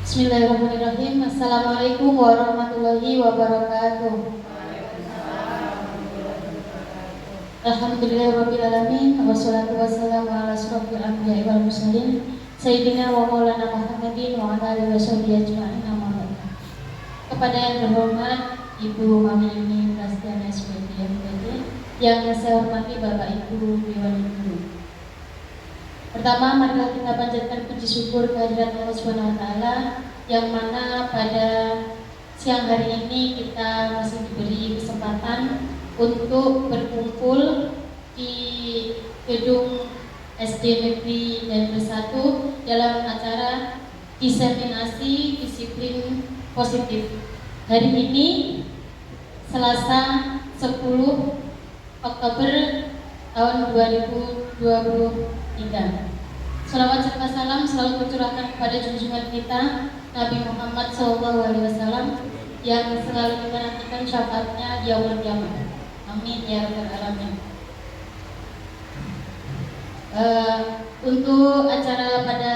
Bismillahirrahmanirrahim. Assalamualaikum warahmatullahi wabarakatuh. Alhamdulillahirrabbilalamin. Wassalatu wassalamu ala asyrofil anbiya'i wal mursalin Sayyidina wa maulana Muhammadin wa ala alihi washabihi ajma'in. Amma ba'du. Kepada yang terhormat Ibu Mami Yuni Prastiana SPD MPD, yang saya hormati Bapak Ibu Dewan Guru. Pertama, marilah kita panjatkan puji syukur kehadirat Allah Subhanahu wa taala yang mana pada siang hari ini kita masih diberi kesempatan untuk berkumpul di gedung SD Negeri Negeri 1 dalam acara diseminasi disiplin positif. Hari ini Selasa 10 Oktober tahun 2023. Salawat serta salam selalu tercurahkan kepada junjungan kita Nabi Muhammad SAW yang selalu kita nantikan syafaatnya di yaumul qiyamah. Amin ya rabbal alamin. Untuk acara pada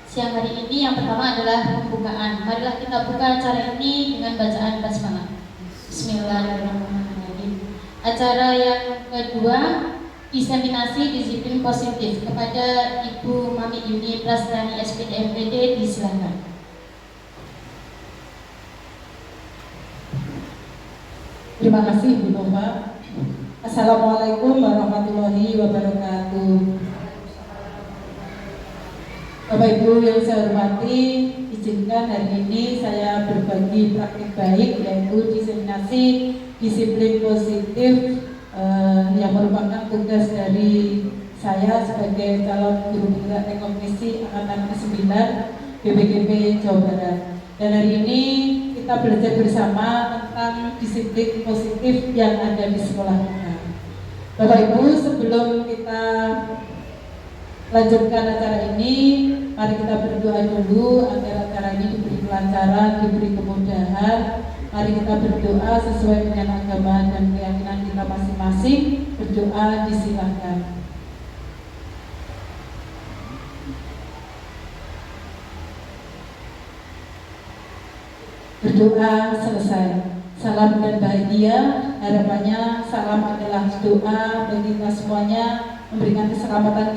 siang hari ini yang pertama adalah pembukaan. Marilah kita buka acara ini dengan bacaan basmalah. Bismillahirrahmanirrahim. Acara yang kedua, diseminasi disiplin positif, kepada Ibu Mami Yuni Prastiani SPD MPD, disilakan. Terima kasih Bu Nova. Assalamualaikum warahmatullahi wabarakatuh. Bapak Ibu yang saya hormati, izinkan hari ini saya berbagi praktik baik, yaitu diseminasi disiplin positif yang merupakan tugas dari saya sebagai calon guru penggerak rekognisi angkatan ke-9 BPGP Jawa Barat. Dan hari ini kita belajar bersama tentang disiplin positif yang ada di sekolah kita. Bapak Ibu, sebelum kita lanjutkan acara ini, mari kita berdoa dulu agar acara ini diberi kelancaran, diberi kemudahan. Mari kita berdoa sesuai dengan agama dan keyakinan kita masing-masing. Berdoa disilahkan. Berdoa selesai. Salam dan bahagia. Harapannya salam adalah doa bagi kita semuanya, memberikan keselamatan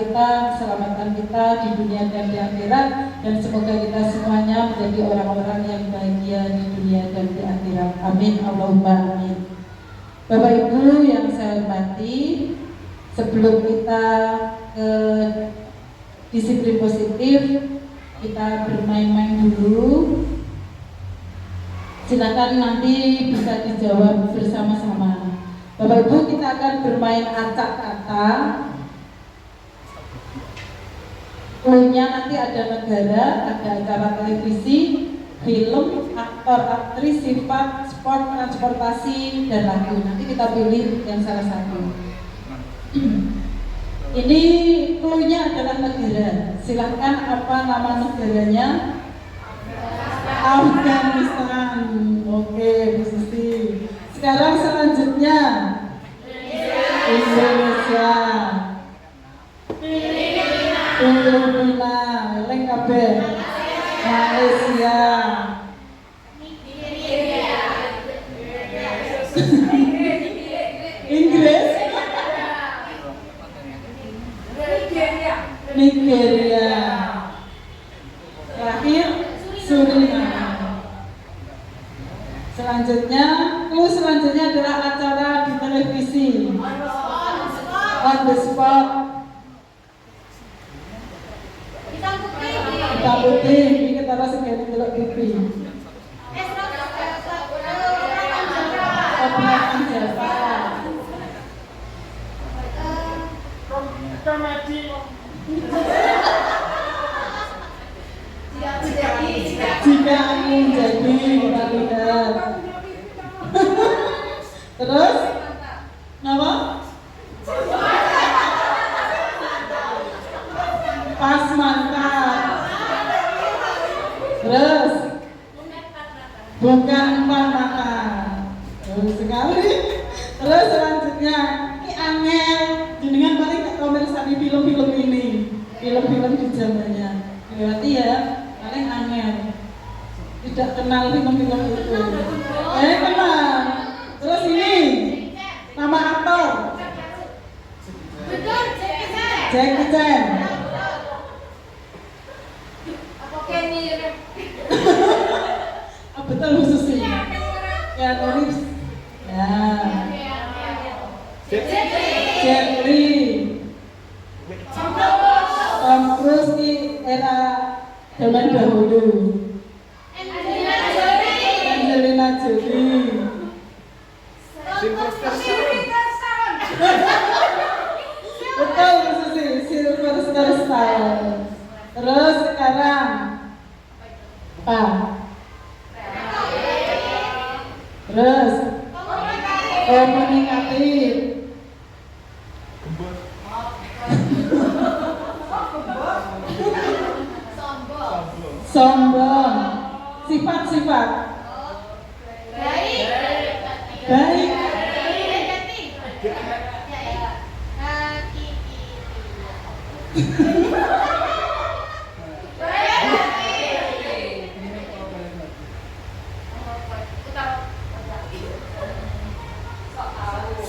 kita di dunia dan di akhirat, dan semoga kita semuanya menjadi orang-orang yang bahagia di dunia dan di akhirat. Amin Allahumma amin. Bapak Ibu yang saya hormati, sebelum kita ke disiplin positif, kita bermain-main dulu. Silakan nanti bisa dijawab bersama-sama. Bapak Ibu, kita akan bermain acak kata. Cluenya nanti ada negara, ada acara televisi, film, aktor, aktris, sifat, sport, transportasi, dan lagu. Nanti kita pilih yang salah satu. Ini cluenya adalah negara. Silakan apa nama negaranya? Afghanistan. Oke, Bu Susi. Sekarang selanjutnya Indonesia. Filipina, lengkap. Malaysia. Inggris. Nigeria. Terakhir Suriname. Selanjutnya adalah acara di televisi. On the spot. Kita putih, ini kita rasa kayak telur TV. Operasi jasa. Komedi. Jika angin jadi, kita lihat. Terus, nama? Pas mantap. Terus, bukan empat mata. Terus sekali. Terus selanjutnya, ini angel. Jenengan paling gak tahu meresani film-film ini. Film-film di zamannya. Berarti ya, paling angel. tidak kenal film-film itu. Kenal. Terus ini nama aktor Jackie Chan. Betul khusus sih. Keanu Reeves. Ya. Jet Li. Tom Cruise di era zaman dahulu. Angelina Jolie. Betul khusus sih, Sylvester Stallone. Terus sekarang apa? Terus komunikatif. Sombong. Sifat-sifat. Baik.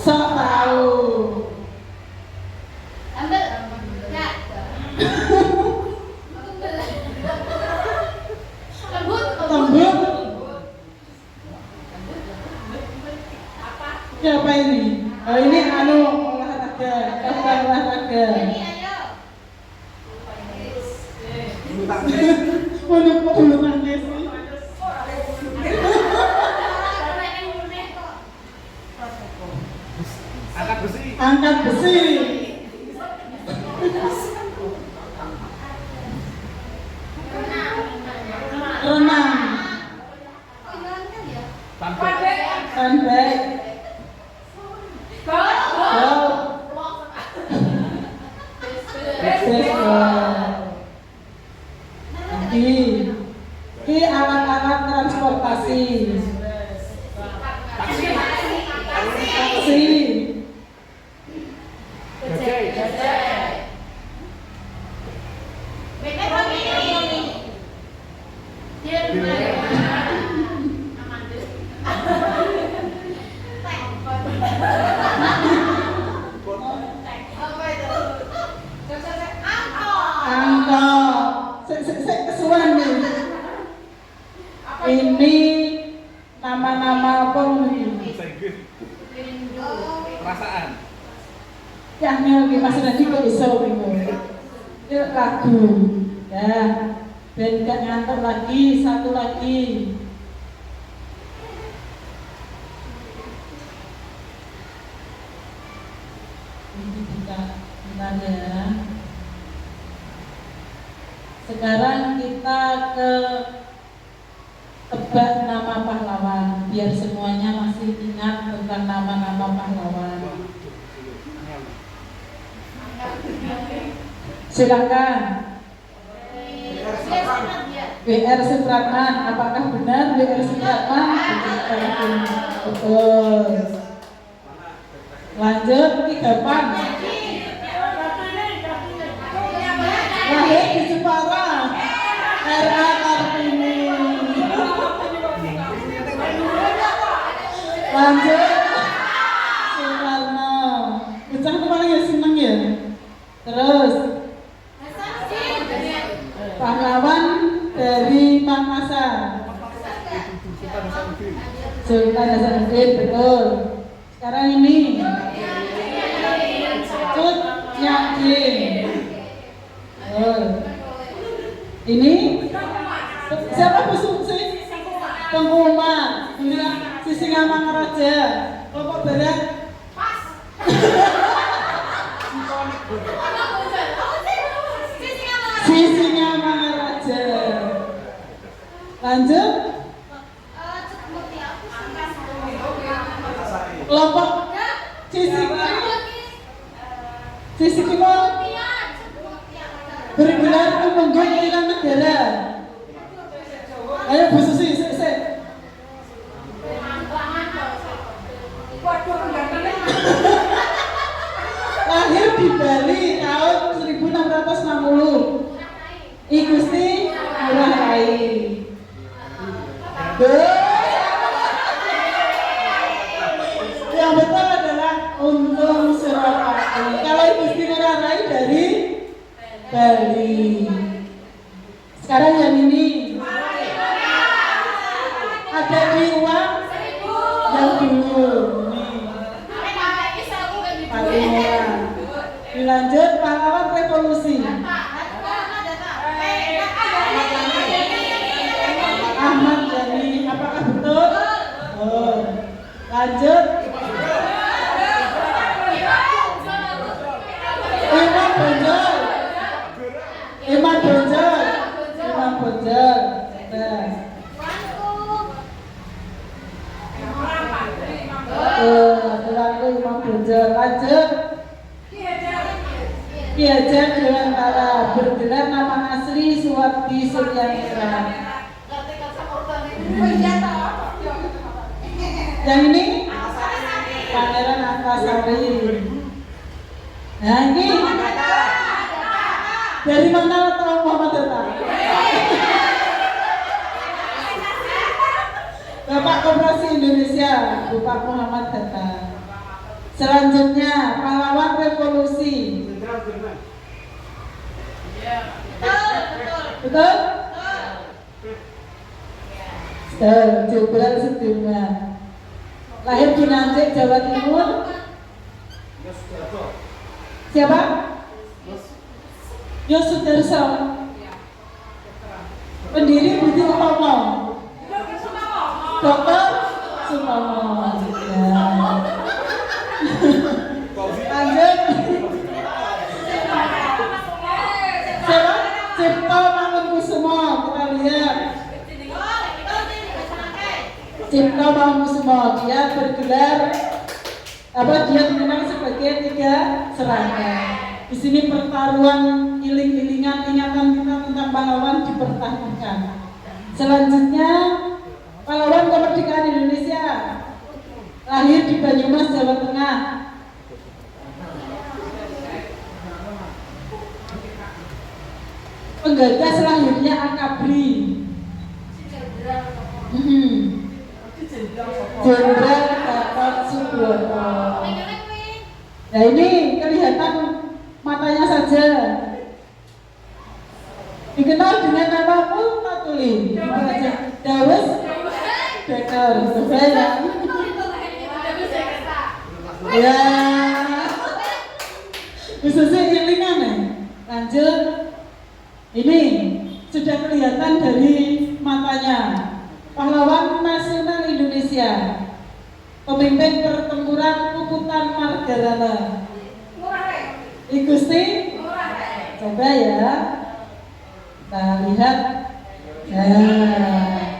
Sok tahu. Lembut. Siapa ini? Oh, ini olahraga, cabang olahraga. Waduh, kok belum nangis sih? Angkat besi. Renang. Pandai. Ini alat-alat transportasi. Taksi. Kesuwen nih. Ini nama-nama apa ini? Perasaan. Yang lebih masih nanti kok iso ini. Ini lagu. Ya. Dan gak ngantor lagi, satu lagi. Ini kita ya. Sekarang kita ke tebak nama pahlawan, biar semuanya masih ingat tentang nama-nama pahlawan. Silakan. BR Supratman, apakah benar BR Supratman? Betul. Lanjut, 3 pan. Lahir di Jepara. RA Kartini. Lanjut, Soekarno. Bocah kemarin ya seneng ya. Terus pahlawan dari Makassar. Sultan Hasanuddin, betul. Sekarang ini Cut Nyakin. Ini siapa busuk sih? Tengku Umar. Si Singamangaraja. Kelompok Barat. Si Singamangaraja. Lanjut. Kelompok Sisi Timur bergelar Tumenggung Tilang Negara. Ayo Bu Susi, lahir di Bali tahun 1660. I Gusti Ngurah Rai. Yang betul adalah Untung Suropati. Kalau Gusti Ngurah Rai dari Bali. Sekarang yang ini ada di uang yang dulu ini paling murah. Dilanjut pahlawan revolusi Ahmad Yani. Apakah betul? Oh. Lanjut Imam Bonjol. Imam Bonjol. Imam Bonjol. Nah. Tuanku Imam Bonjol. Lanjut Ki Hajar Dewantara, bergelar nama asli Suwardi Suryanira. Yang ini Pangeran Antasari. Nah ini dari mana tahu Muhammad Hatta? Bapak Koperasi Indonesia, Bapak Muhammad Hatta. Selanjutnya pahlawan revolusi. Betul? Jenderal Sudirman. Lahir di Nganjuk, Jawa Timur. Siapa? Yosudarso. Pendiri Budi Utomo. Dr. Sutomo. Lanjut. Siapa? Cipto Mangunkusumo. Kita lihat. Cipto Mangunkusumo. Dia bergelar dia dikenal sebagai tiga serangga. Di sini pertaruhan iling-ilingan ingatan kita tentang pahlawan dipertahankan. Selanjutnya pahlawan kemerdekaan Indonesia. Lahir di Banyumas, Jawa Tengah. Penggagas lahirnya Akabri. Jenderal Gatot Subroto. Nah ini kelihatan matanya saja. Dikenal dengan nama Multatuli. Dawes Becker. Sebenarnya. Ya. Khususnya ilingan ya. Lanjut. Ini sudah kelihatan dari matanya. Pahlawan Nasional Indonesia, pemimpin pertempuran Puputan Margarana. Gusti, coba ya, kita lihat. Nah,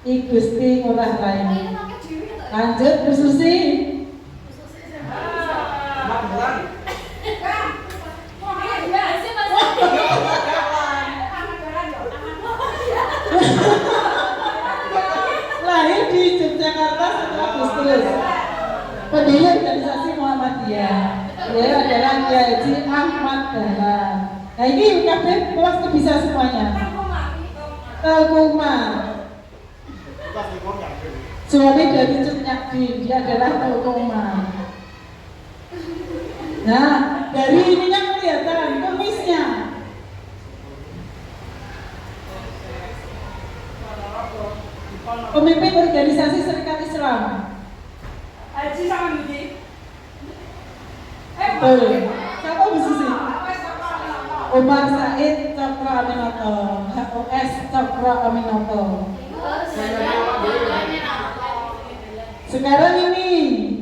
Gusti Ngurah Rai. Lanjut Bu Susi. Lahir di Yogyakarta 1 Agustus. Pendiri organisasi Muhammadiyah. Dia adalah Kiai Haji Ahmad Dahlan. Nah ini kabeh pasti bisa semuanya. Telkuma. Suami dari Cut Nyakdi, dia adalah Telkuma. Nah dari ininya kelihatan kumisnya. Pemimpin organisasi Serikat Islam. Haji sama Nudi. Siapa Bu Susi? Umar Said Cokro Aminoto. HOS Cokro Aminoto. Sekarang ini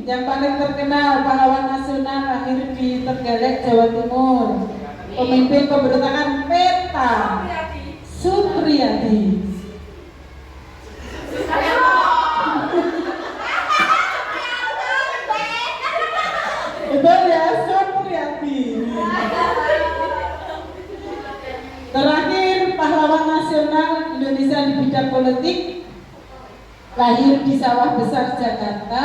yang paling terkenal pahlawan nasional lahir di Trenggalek, Jawa Timur. Pemimpin pemberontakan PETA Supriyadi. Betul ya, Supriyadi. Terakhir pahlawan nasional Indonesia di bidang politik, lahir di Sawah Besar, Jakarta,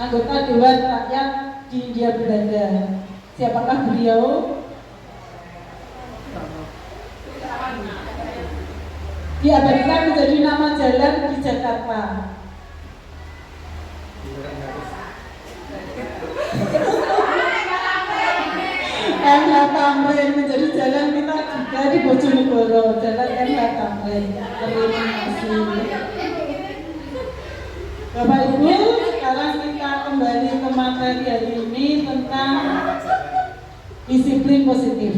anggota Dewan Rakyat di Hindia Belanda. Siapakah beliau? diabadikan menjadi nama jalan di Jakarta. MH Tamrin menjadi jalan kita juga di Bojonegoro, jalan MH Tamrin. Terima kasih. Bapak Ibu, sekarang kita kembali ke materi hari ini tentang disiplin positif.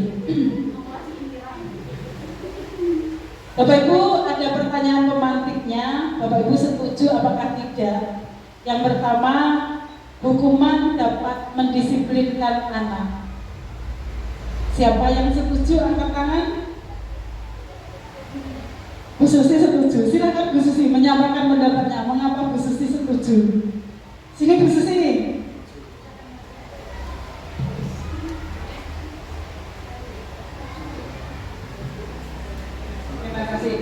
Bapak Ibu, ada pertanyaan pemantiknya. Bapak Ibu setuju apakah tidak? Yang pertama, hukuman dapat mendisiplinkan anak. Siapa yang setuju angkat tangan? Bu Susi setuju. Silakan Bu Susi menyampaikan pendapatnya. Mengapa Bu Susi setuju? Sini Bu Susi. Terima kasih.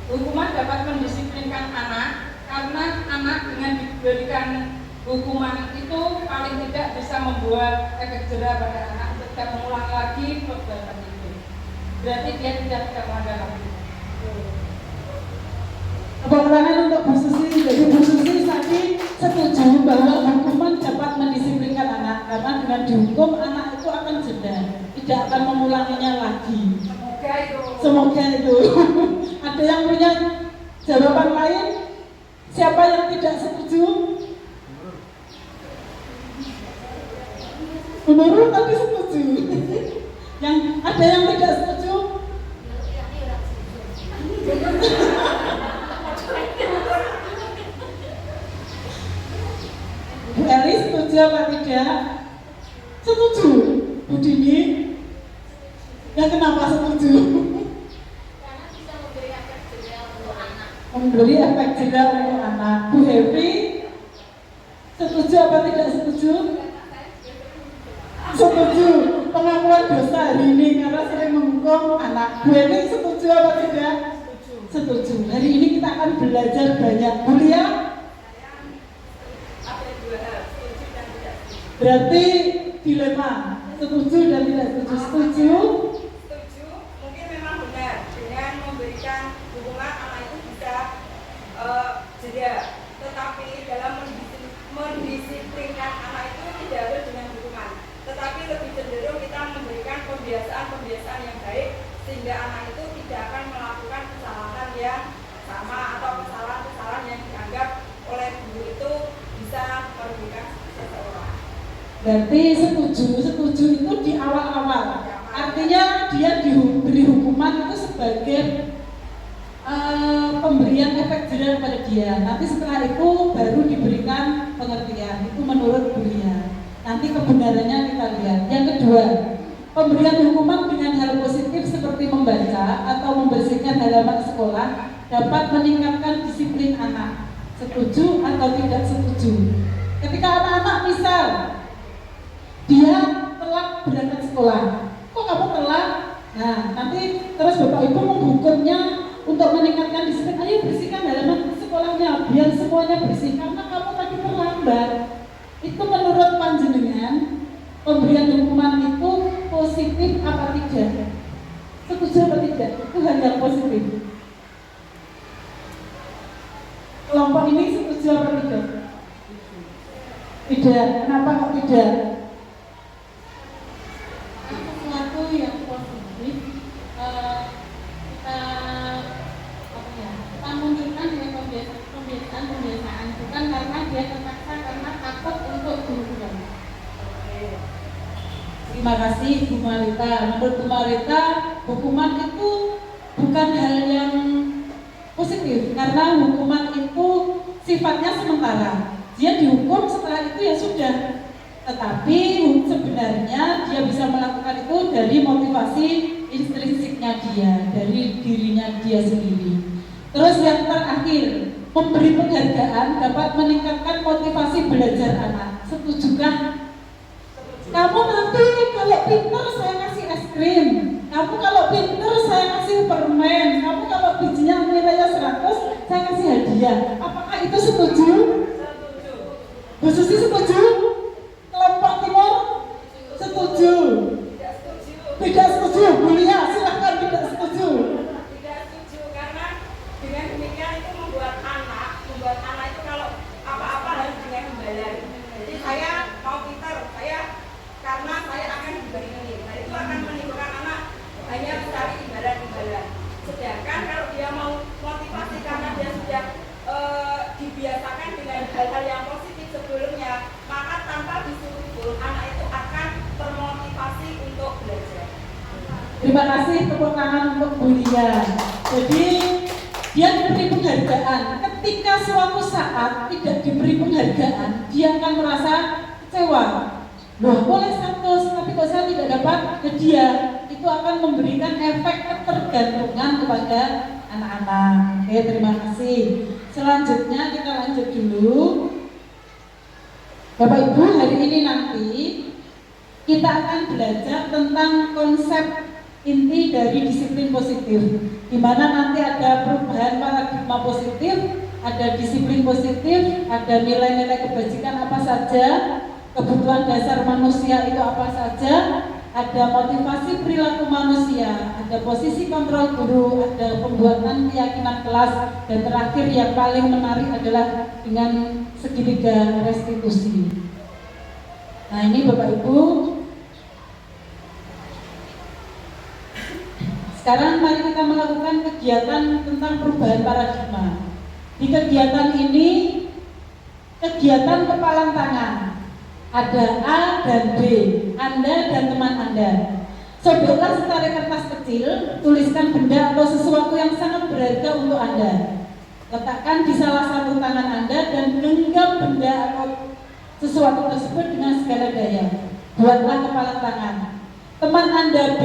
Hukuman dapat mendisiplinkan anak karena anak dengan diberikan hukuman itu paling tidak bisa membuat efek jera pada anak untuk tidak mengulangi lagi perbuatan itu. Berarti dia tidak melanggar lagi. Tepuk tangan untuk Bu Susi. Jadi Bu Susi tadi setuju bahwa hukuman dapat mendisiplinkan anak karena dengan dihukum anak itu akan jeda, tidak akan mengulanginya lagi. Semoga itu. Ada yang punya jawaban lain? Siapa yang tidak setuju? Menurut tadi setuju. Yang ada yang tidak setuju? Bu Eli setuju apa tidak? Setuju. Bu Dini? Ya kenapa setuju? Karena bisa memberi efek jera untuk anak. Memberi efek jera untuk anak. Bu Hevi? Setuju apa tidak setuju? Setuju. Pengakuan dosa hari ini karena sering menghukum anak. Bu Eni setuju apa tidak? Setuju. Hari ini kita akan belajar banyak. Bu Lia? Berarti dilema. Setuju dan tidak setuju. Setuju? Setuju, mungkin memang benar dengan memberikan hukuman anak itu bisa jeda. Tetapi dalam mendisiplinkan anak itu tidak harus dengan hukuman, tetapi lebih cenderung kita memberikan pembiasaan-pembiasaan yang baik sehingga anak itu tidak akan melakukan kesalahan yang sama atau kesalahan-kesalahan yang dianggap oleh guru itu bisa merugikan seseorang. Berarti setuju itu di awal-awal. Artinya dia diberi hukuman itu sebagai pemberian efek jera kepada dia. Nanti setelah itu baru diberikan pengertian. Itu menurut Bulia. Nanti kebenarannya kita lihat. Yang kedua, pemberian hukuman dengan hal positif seperti membaca atau membersihkan halaman sekolah dapat meningkatkan disiplin anak. Setuju atau tidak setuju? Ketika anak-anak misal dia telat berangkat sekolah, kok kamu telat? Nah, nanti terus Bapak Ibu menghukumnya untuk meningkatkan disiplin. Ayo bersihkan halaman sekolahnya, biar semuanya bersih karena kamu tadi terlambat. Itu menurut panjenengan pemberian hukuman itu positif apa tidak? Setuju apa tidak? Itu hal yang positif. Kelompok ini setuju apa tidak? Tidak. Kenapa kok tidak? Sesuatu yang positif kita munculkan dengan pembiasaan bukan karena dia terpaksa karena takut untuk berubah. Terima kasih Bu Marita. Menurut Bu Marita, hukuman itu bukan hal yang positif karena hukuman itu sifatnya sementara. Dia dihukum setelah itu ya sudah. Tetapi sebenarnya dia bisa melakukan itu dari motivasi intrinsiknya dia, dari dirinya dia sendiri. Terus yang terakhir, memberi penghargaan dapat meningkatkan motivasi belajar anak. Setujukah? Kamu nanti kalau pintar saya kasih es krim. Kamu kalau pintar saya kasih permen. Kamu kalau bijinya nilainya 100 saya kasih hadiah. Apakah itu setuju? Setuju. Bu Susi setuju? Kelompok Timur setuju? Tidak setuju. Tidak setuju? Bu Lia silahkan tidak setuju. Tidak setuju karena demikian itu membuat anak itu kalau apa-apa harus dengan imbalan. Jadi saya mau pintar, karena saya akan diberi ini. Nah itu akan menimbulkan anak hanya mencari imbalan-imbalan. Sedangkan kalau dia mau motivasi karena dia sudah dibiasakan dengan hal-hal yang positif sebelumnya, maka tanpa disuruh anak itu akan termotivasi untuk belajar. Terima kasih tepuk tangan untuk Bu Lia. Jadi dia diberi penghargaan. Ketika suatu saat tidak diberi penghargaan, dia akan merasa kecewa. Loh, boleh 100, tapi kok saya tidak dapat hadiah. Itu akan memberikan efek ketergantungan kepada anak-anak. Oke, terima kasih. Selanjutnya kita lanjut dulu. Bapak Ibu, hari ini nanti kita akan belajar tentang konsep inti dari disiplin positif, di mana nanti ada perubahan paradigma positif, ada disiplin positif, ada nilai-nilai kebajikan apa saja, kebutuhan dasar manusia itu apa saja, ada motivasi perilaku manusia, ada posisi kontrol guru, ada pembuatan keyakinan kelas, dan terakhir yang paling menarik adalah dengan segitiga restitusi. Nah ini Bapak Ibu, sekarang mari kita melakukan kegiatan tentang perubahan paradigma. Di kegiatan ini, kegiatan kepalan tangan. Ada A dan B, Anda dan teman Anda. Sobeklah secari kertas kecil, tuliskan benda atau sesuatu yang sangat berharga untuk Anda. Letakkan di salah satu tangan Anda dan genggam benda atau sesuatu tersebut dengan segala daya. Buatlah kepalan tangan. Teman Anda B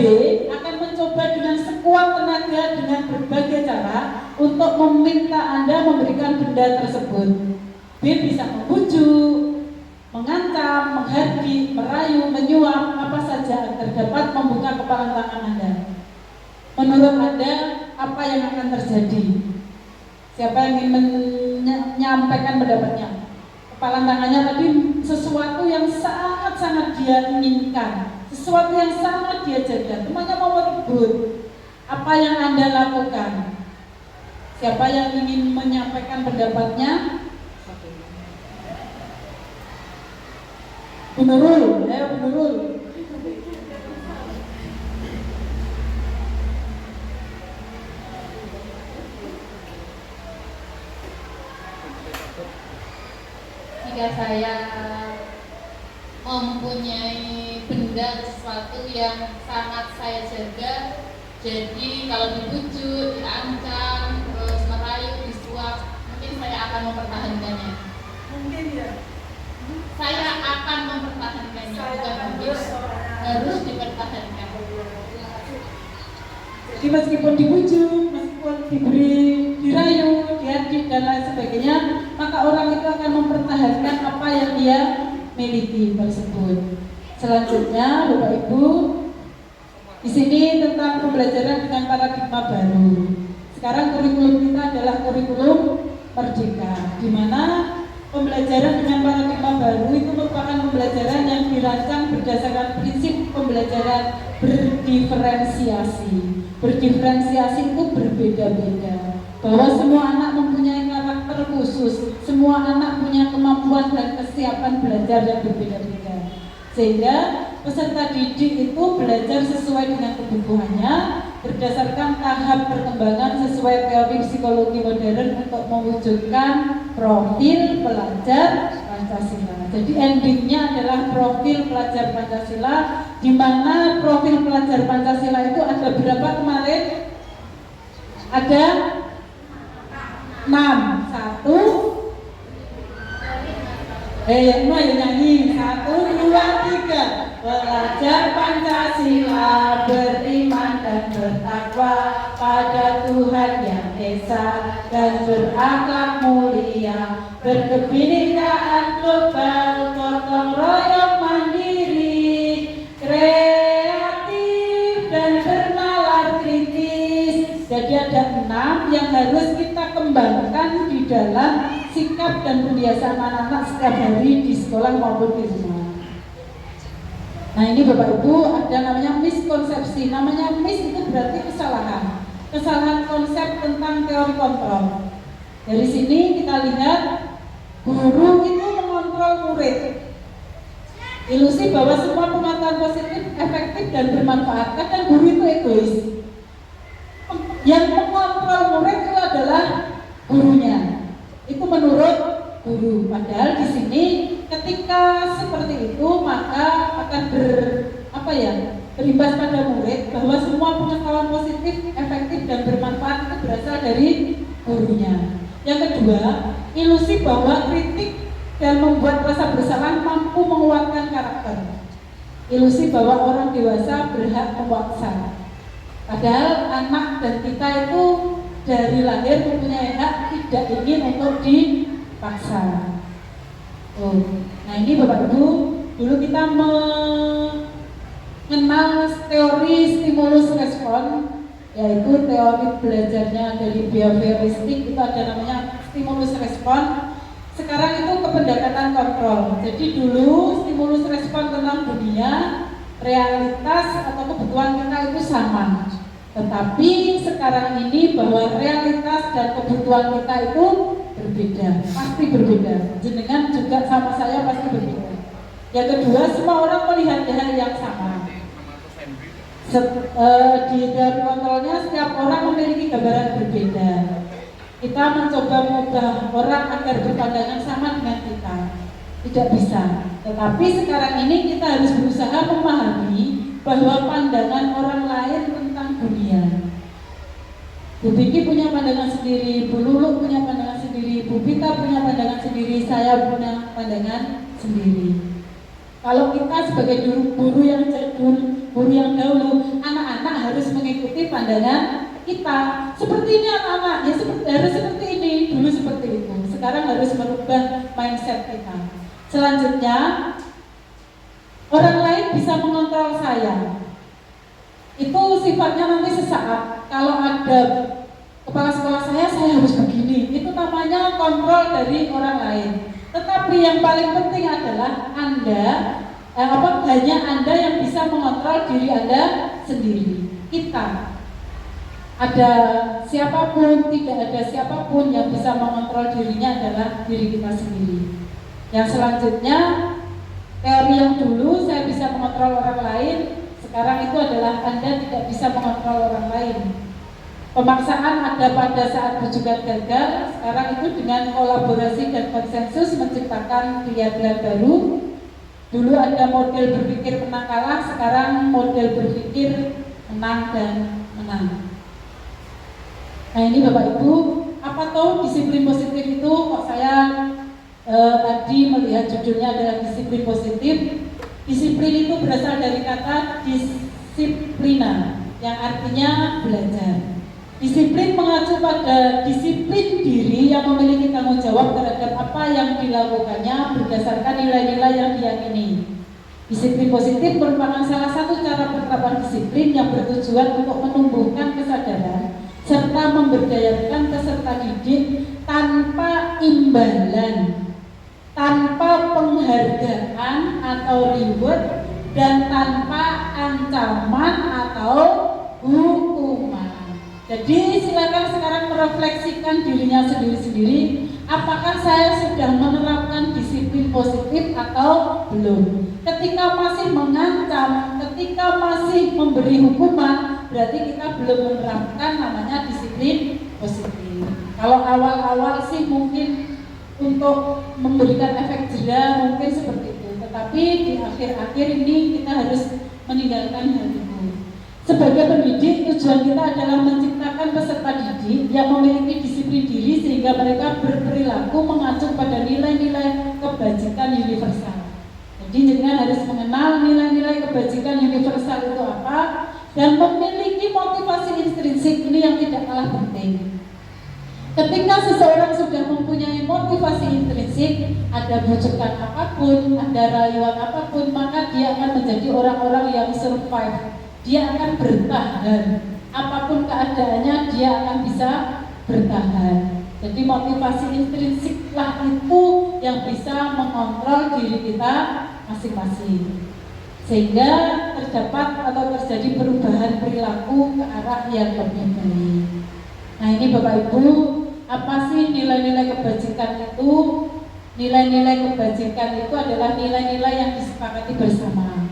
akan mencoba dengan sekuat tenaga dengan berbagai cara untuk meminta Anda memberikan benda tersebut. B bisa membujuk, mengancam, menghardik, merayu, menyuap, apa saja agar dapat membuka kepalan tangan Anda. Menurut Anda, apa yang akan terjadi? Siapa yang ingin menyampaikan pendapatnya? Kepalan tangannya tadi sesuatu yang sangat-sangat dia inginkan, sesuatu yang sangat dia jaga. Temannya mau merebut. Apa yang Anda lakukan? Siapa yang ingin menyampaikan pendapatnya? Bu Nurul, ayo Bu Nurul. Jika saya mempunyai benda sesuatu yang sangat saya jaga, jadi kalau dibujuk, diancam, terus merayu, disuap, mungkin saya akan mempertahankannya. Mungkin ya. Saya akan mempertahankannya, bukan harus dipertahankan. Jadi meskipun dibujuk, meskipun dirayu, dihardik dan lain sebagainya, maka orang itu akan mempertahankan apa yang dia miliki tersebut. Selanjutnya, Bapak Ibu, di sini tentang pembelajaran dengan paradigma baru. Sekarang kurikulum kita adalah kurikulum merdeka, di mana pembelajaran dengan paradigma baru itu merupakan pembelajaran yang dirancang berdasarkan prinsip pembelajaran berdiferensiasi. Berdiferensiasi itu berbeda-beda, bahwa semua anak mempunyai karakter khusus, semua anak punya kemampuan dan kesiapan belajar yang berbeda-beda, sehingga peserta didik itu belajar sesuai dengan kebutuhannya berdasarkan tahap perkembangan sesuai teori psikologi modern untuk mewujudkan profil pelajar Pancasila. Jadi endingnya adalah profil pelajar Pancasila, di mana profil pelajar Pancasila itu ada berapa kemarin? Ada 6. 1 yang mau nyanyi 1, 2, 3. Belajar Pancasila, beriman dan bertakwa pada Tuhan yang esa dan berakhlak mulia, berkebinekaan global, gotong royong mandiri, kreatif dan bernalar kritis. Jadi ada 6 yang harus kita kembangkan di dalam sikap dan kebiasaan anak-anak setiap hari di sekolah maupun di rumah. Nah ini Bapak Ibu, ada namanya miskonsepsi. Namanya mis itu berarti kesalahan konsep tentang teori kontrol. Dari sini kita lihat guru itu mengontrol murid. Ilusi bahwa semua pengetahuan positif, efektif dan bermanfaat. Kadang guru itu egois. Yang mengontrol murid itu adalah gurunya. Itu menurut guru. Padahal di sini ketika seperti itu maka akan berimbas pada murid bahwa semua pengetahuan positif, efektif dan bermanfaat itu berasal dari gurunya. Yang kedua, ilusi bahwa kritik dan membuat rasa bersalah mampu menguatkan karakter. Ilusi bahwa orang dewasa berhak memaksa. Padahal anak dan kita itu dari lahir mempunyai hak tidak ingin untuk dipaksa. Nah ini Bapak Ibu, dulu kita mengenal teori stimulus respon, yaitu teori belajarnya dari behavioristik, itu ada namanya stimulus respon. Sekarang itu kependekatan kontrol. Jadi dulu stimulus respon tentang dunia, realitas atau kebutuhan kita itu sama. Tetapi sekarang ini bahwa realitas dan kebutuhan kita itu berbeda, pasti berbeda. Jenengan juga sama saya pasti berbeda. Yang kedua, semua orang melihat hal yang sama. Di dalam kontrolnya setiap orang memiliki gambaran berbeda. Kita mencoba mengubah orang agar berpandangan sama dengan kita, tidak bisa. Tetapi sekarang ini kita harus berusaha memahami bahwa pandangan orang lain tentang dunia. Bu Vicky punya pandangan sendiri, Bu Lulu punya pandangan sendiri, Bu Pita punya pandangan sendiri, saya punya pandangan sendiri. Kalau kita sebagai guru yang jadul, guru yang dahulu, anak-anak harus mengikuti pandangan kita. Seperti ini anak-anak, ya harus seperti ini, dulu seperti itu. Sekarang harus merubah mindset kita. Selanjutnya, orang lain bisa mengontrol saya. Itu sifatnya nanti sesaat. Kalau ada kepala sekolah saya harus begini. Itu namanya kontrol dari orang lain. Tetapi yang paling penting adalah hanya Anda yang bisa mengontrol diri Anda sendiri. Kita. Ada siapapun, tidak ada siapapun yang bisa mengontrol dirinya adalah diri kita sendiri. Yang selanjutnya, teori yang dulu saya bisa mengontrol orang lain, sekarang itu adalah Anda tidak bisa mengontrol orang lain. Pemaksaan ada pada saat rujukan gagal, sekarang itu dengan kolaborasi dan konsensus menciptakan pilihan-pilihan baru. Dulu ada model berpikir menang kalah, sekarang model berpikir menang dan menang. Nah ini Bapak Ibu, apa tahu disiplin positif itu? Kok saya tadi melihat judulnya adalah disiplin positif. Disiplin itu berasal dari kata disiplina, yang artinya belajar. Disiplin mengacu pada disiplin diri yang memiliki tanggung jawab terhadap apa yang dilakukannya berdasarkan nilai-nilai yang diyakini. Disiplin positif merupakan salah satu cara penerapan disiplin yang bertujuan untuk menumbuhkan kesadaran serta memberdayakan peserta didik tanpa imbalan, tanpa penghargaan atau reward, dan tanpa ancaman atau hukuman. Jadi silakan sekarang merefleksikan dirinya sendiri-sendiri, apakah saya sudah menerapkan disiplin positif atau belum. Ketika masih mengancam, ketika masih memberi hukuman, berarti kita belum menerapkan namanya disiplin positif. Kalau awal-awal sih mungkin untuk memberikan efek jera mungkin seperti itu, tetapi di akhir-akhir ini kita harus meninggalkan hal itu. Sebagai pendidik, tujuan kita adalah menciptakan peserta didik yang memiliki disiplin diri sehingga mereka berperilaku mengacu pada nilai-nilai kebajikan universal. Jadi jangan harus mengenal nilai-nilai kebajikan universal itu apa dan memiliki motivasi intrinsik ini yang tidak kalah penting. Ketika seseorang sudah mempunyai motivasi intrinsik, ada bujukan apapun, ada rayuan apapun, maka dia akan menjadi orang-orang yang survive. Dia akan bertahan. Apapun keadaannya, dia akan bisa bertahan. Jadi motivasi intrinsiklah itu yang bisa mengontrol diri kita masing-masing, sehingga terdapat atau terjadi perubahan perilaku ke arah yang lebih baik. Nah ini Bapak Ibu, apa sih nilai nilai-nilai kebajikan itu adalah nilai-nilai yang disepakati bersama,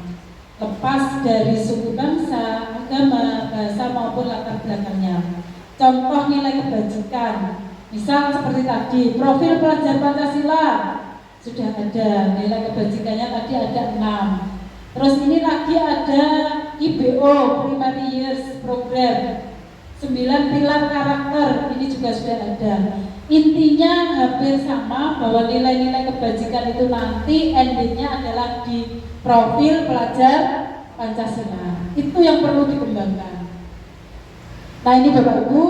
lepas dari suku bangsa, agama, bahasa maupun latar belakangnya. Contoh nilai kebajikan, misal seperti tadi, profil pelajar Pancasila sudah ada, nilai kebajikannya tadi ada 6. Terus ini lagi ada IBO, Primary Years Program, 9 pilar karakter, ini juga sudah ada. Intinya hampir sama, bahwa nilai-nilai kebajikan itu nanti endingnya adalah di profil pelajar Pancasila. Itu yang perlu dikembangkan. Nah ini Bapak Ibu,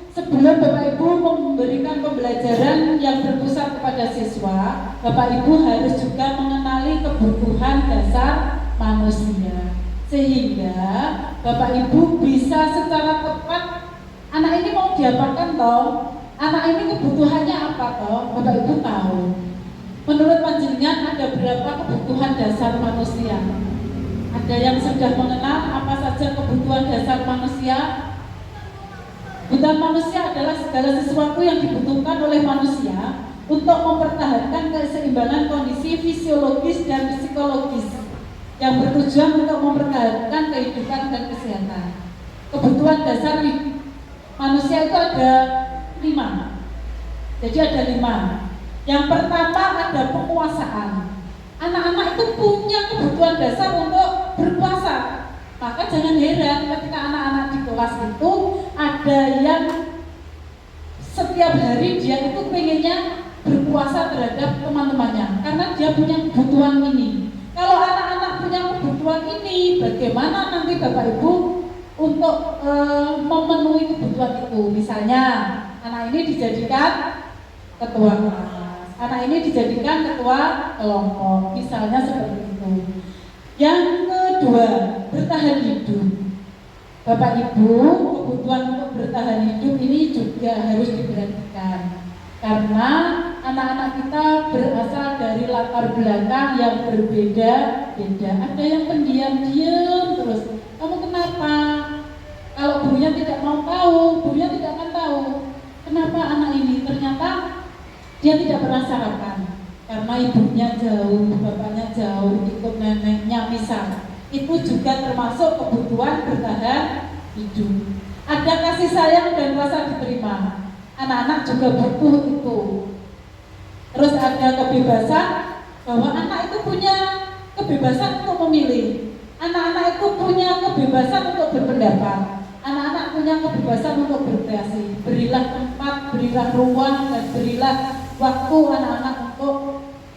sebelum Bapak Ibu memberikan pembelajaran yang berpusat kepada siswa, Bapak Ibu harus juga mengenali kebutuhan dasar manusia, sehingga Bapak Ibu bisa secara tepat, anak ini mau diapakan toh, anak ini kebutuhannya apa toh, Bapak Ibu tahu. Menurut panjenengan ada berapa kebutuhan dasar manusia? Ada yang sudah mengenal apa saja kebutuhan dasar manusia? Kebutuhan manusia adalah segala sesuatu yang dibutuhkan oleh manusia untuk mempertahankan keseimbangan kondisi fisiologis dan psikologis yang bertujuan untuk mempertahankan kehidupan dan kesehatan. Kebutuhan dasar manusia itu ada 5. Jadi ada 5. Yang pertama ada penguasaan. Anak-anak itu punya kebutuhan dasar untuk berkuasa. Maka jangan heran ketika anak-anak di kelas itu ada yang setiap hari dia itu pengennya berkuasa terhadap teman-temannya karena dia punya kebutuhan ini. Kalau anak-anak punya kebutuhan ini, bagaimana nanti Bapak Ibu untuk memenuhi kebutuhan itu? Misalnya anak ini dijadikan ketua kelas, anak ini dijadikan ketua kelompok, misalnya seperti itu. Yang kedua, bertahan hidup. Bapak Ibu, kebutuhan untuk bertahan hidup ini juga harus diperhatikan, karena anak-anak kita berasal dari latar belakang yang berbeda-beda. Ada yang pendiam-diam terus. Kamu kenapa? Kalau gurunya tidak mau tahu, gurunya tidak akan tahu. Kenapa anak ini? Ternyata dia tidak pernah sarapan karena ibunya jauh, bapaknya jauh, ikut neneknya misal. Itu juga termasuk kebutuhan bertahan hidup. Ada kasih sayang dan rasa diterima. Anak-anak juga butuh itu. Terus ada kebebasan, bahwa anak itu punya kebebasan untuk memilih. Anak-anak itu punya kebebasan untuk berpendapat. Anak-anak punya kebebasan untuk berkreasi. Berilah tempat, berilah ruang, dan berilah waktu anak-anak untuk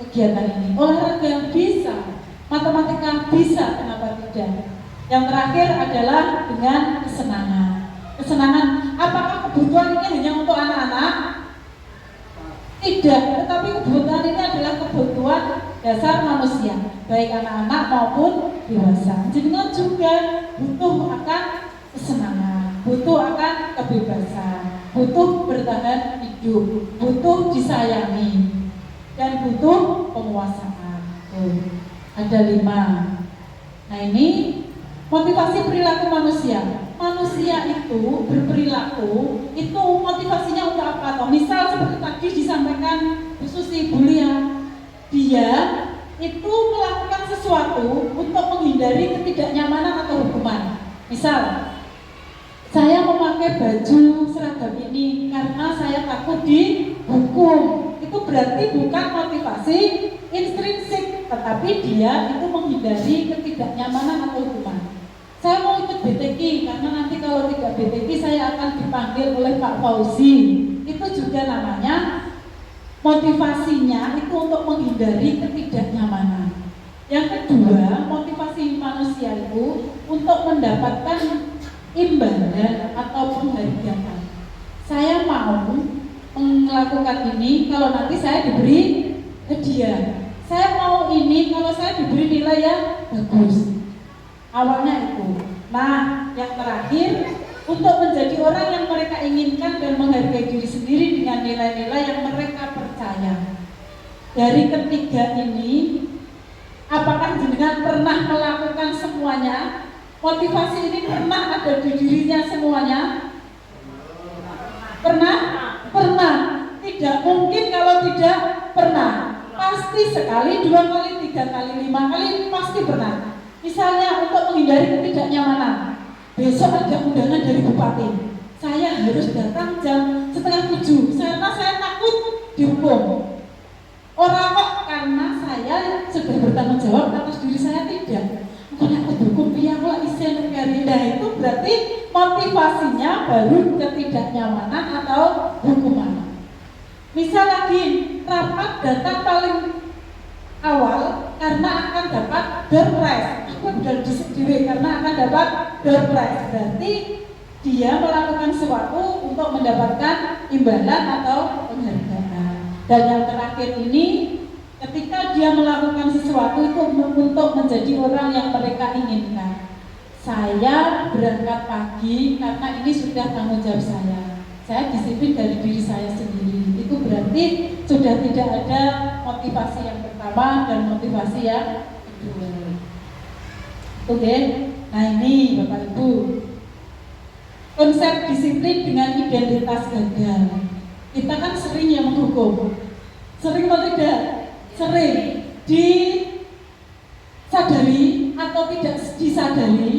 kegiatan ini. Olahraga bisa, matematika bisa, kenapa tidak? Yang terakhir adalah dengan kesenangan. Kesenangan, apakah kebutuhan ini hanya untuk anak-anak? Tidak, tetapi kebutuhan ini adalah kebutuhan dasar manusia, baik anak-anak maupun dewasa. Jadi juga butuh akan kesenangan, butuh akan kebebasan, butuh bertahan hidup, butuh disayangi, dan butuh penguasaan. Ada 5. Nah ini motivasi perilaku manusia. Manusia itu berperilaku, itu motivasinya untuk apa? Misal seperti tadi disampaikan Bu Susi, Bu Lia, dia itu melakukan sesuatu untuk menghindari ketidaknyamanan atau hukuman. Misal, saya memakai baju seragam ini karena saya takut dihukum. Itu berarti bukan motivasi intrinsik, tetapi dia itu menghindari ketidaknyamanan atau hukuman. Saya mau ikut BTK karena nanti kalau tidak BTK saya akan dipanggil oleh Pak Fauzi. Itu juga namanya motivasinya itu untuk menghindari ketidaknyamanan. Yang kedua, motivasi manusia itu untuk mendapatkan imbalan atau penghargaan. Saya mau melakukan ini kalau nanti saya diberi hadiah. Saya mau ini kalau saya diberi nilai yang bagus. Awalnya itu. Nah, yang terakhir, untuk menjadi orang yang mereka inginkan dan menghargai diri sendiri dengan nilai-nilai yang mereka percaya. Dari ketiga ini, apakah jenengan pernah melakukan semuanya? Motivasi ini pernah ada di dirinya semuanya? Pernah? Pernah. Tidak mungkin kalau tidak pernah. Pasti sekali, 2 kali, 3 kali, 5 kali pasti pernah. Misalnya untuk menghindari ketidaknyamanan, besok ada undangan dari bupati, saya harus datang jam 6:30 karena saya takut dihukum. Orang kok karena saya sudah bertanggung jawab atas diri saya, tidak. Bukan aku dihukum, ya kalau isen nah itu berarti motivasinya baru ketidaknyamanan atau hukuman. Misal lagi rapat datang paling awal karena akan dapat door prize. Aku sudah disediakan karena akan dapat door prize. Berarti dia melakukan sesuatu untuk mendapatkan imbalan atau penghargaan. Dan yang terakhir ini, ketika dia melakukan sesuatu itu untuk menjadi orang yang mereka inginkan. Saya berangkat pagi karena ini sudah tanggung jawab saya. Saya disiplin dari diri saya sendiri. Itu berarti sudah tidak ada motivasi yang pertama dan motivasi yang kedua. Oke, nah ini Bapak Ibu, konsep disiplin dengan identitas gagal. Kita kan sering yang menghukum, sering atau tidak? Sering disadari atau tidak disadari.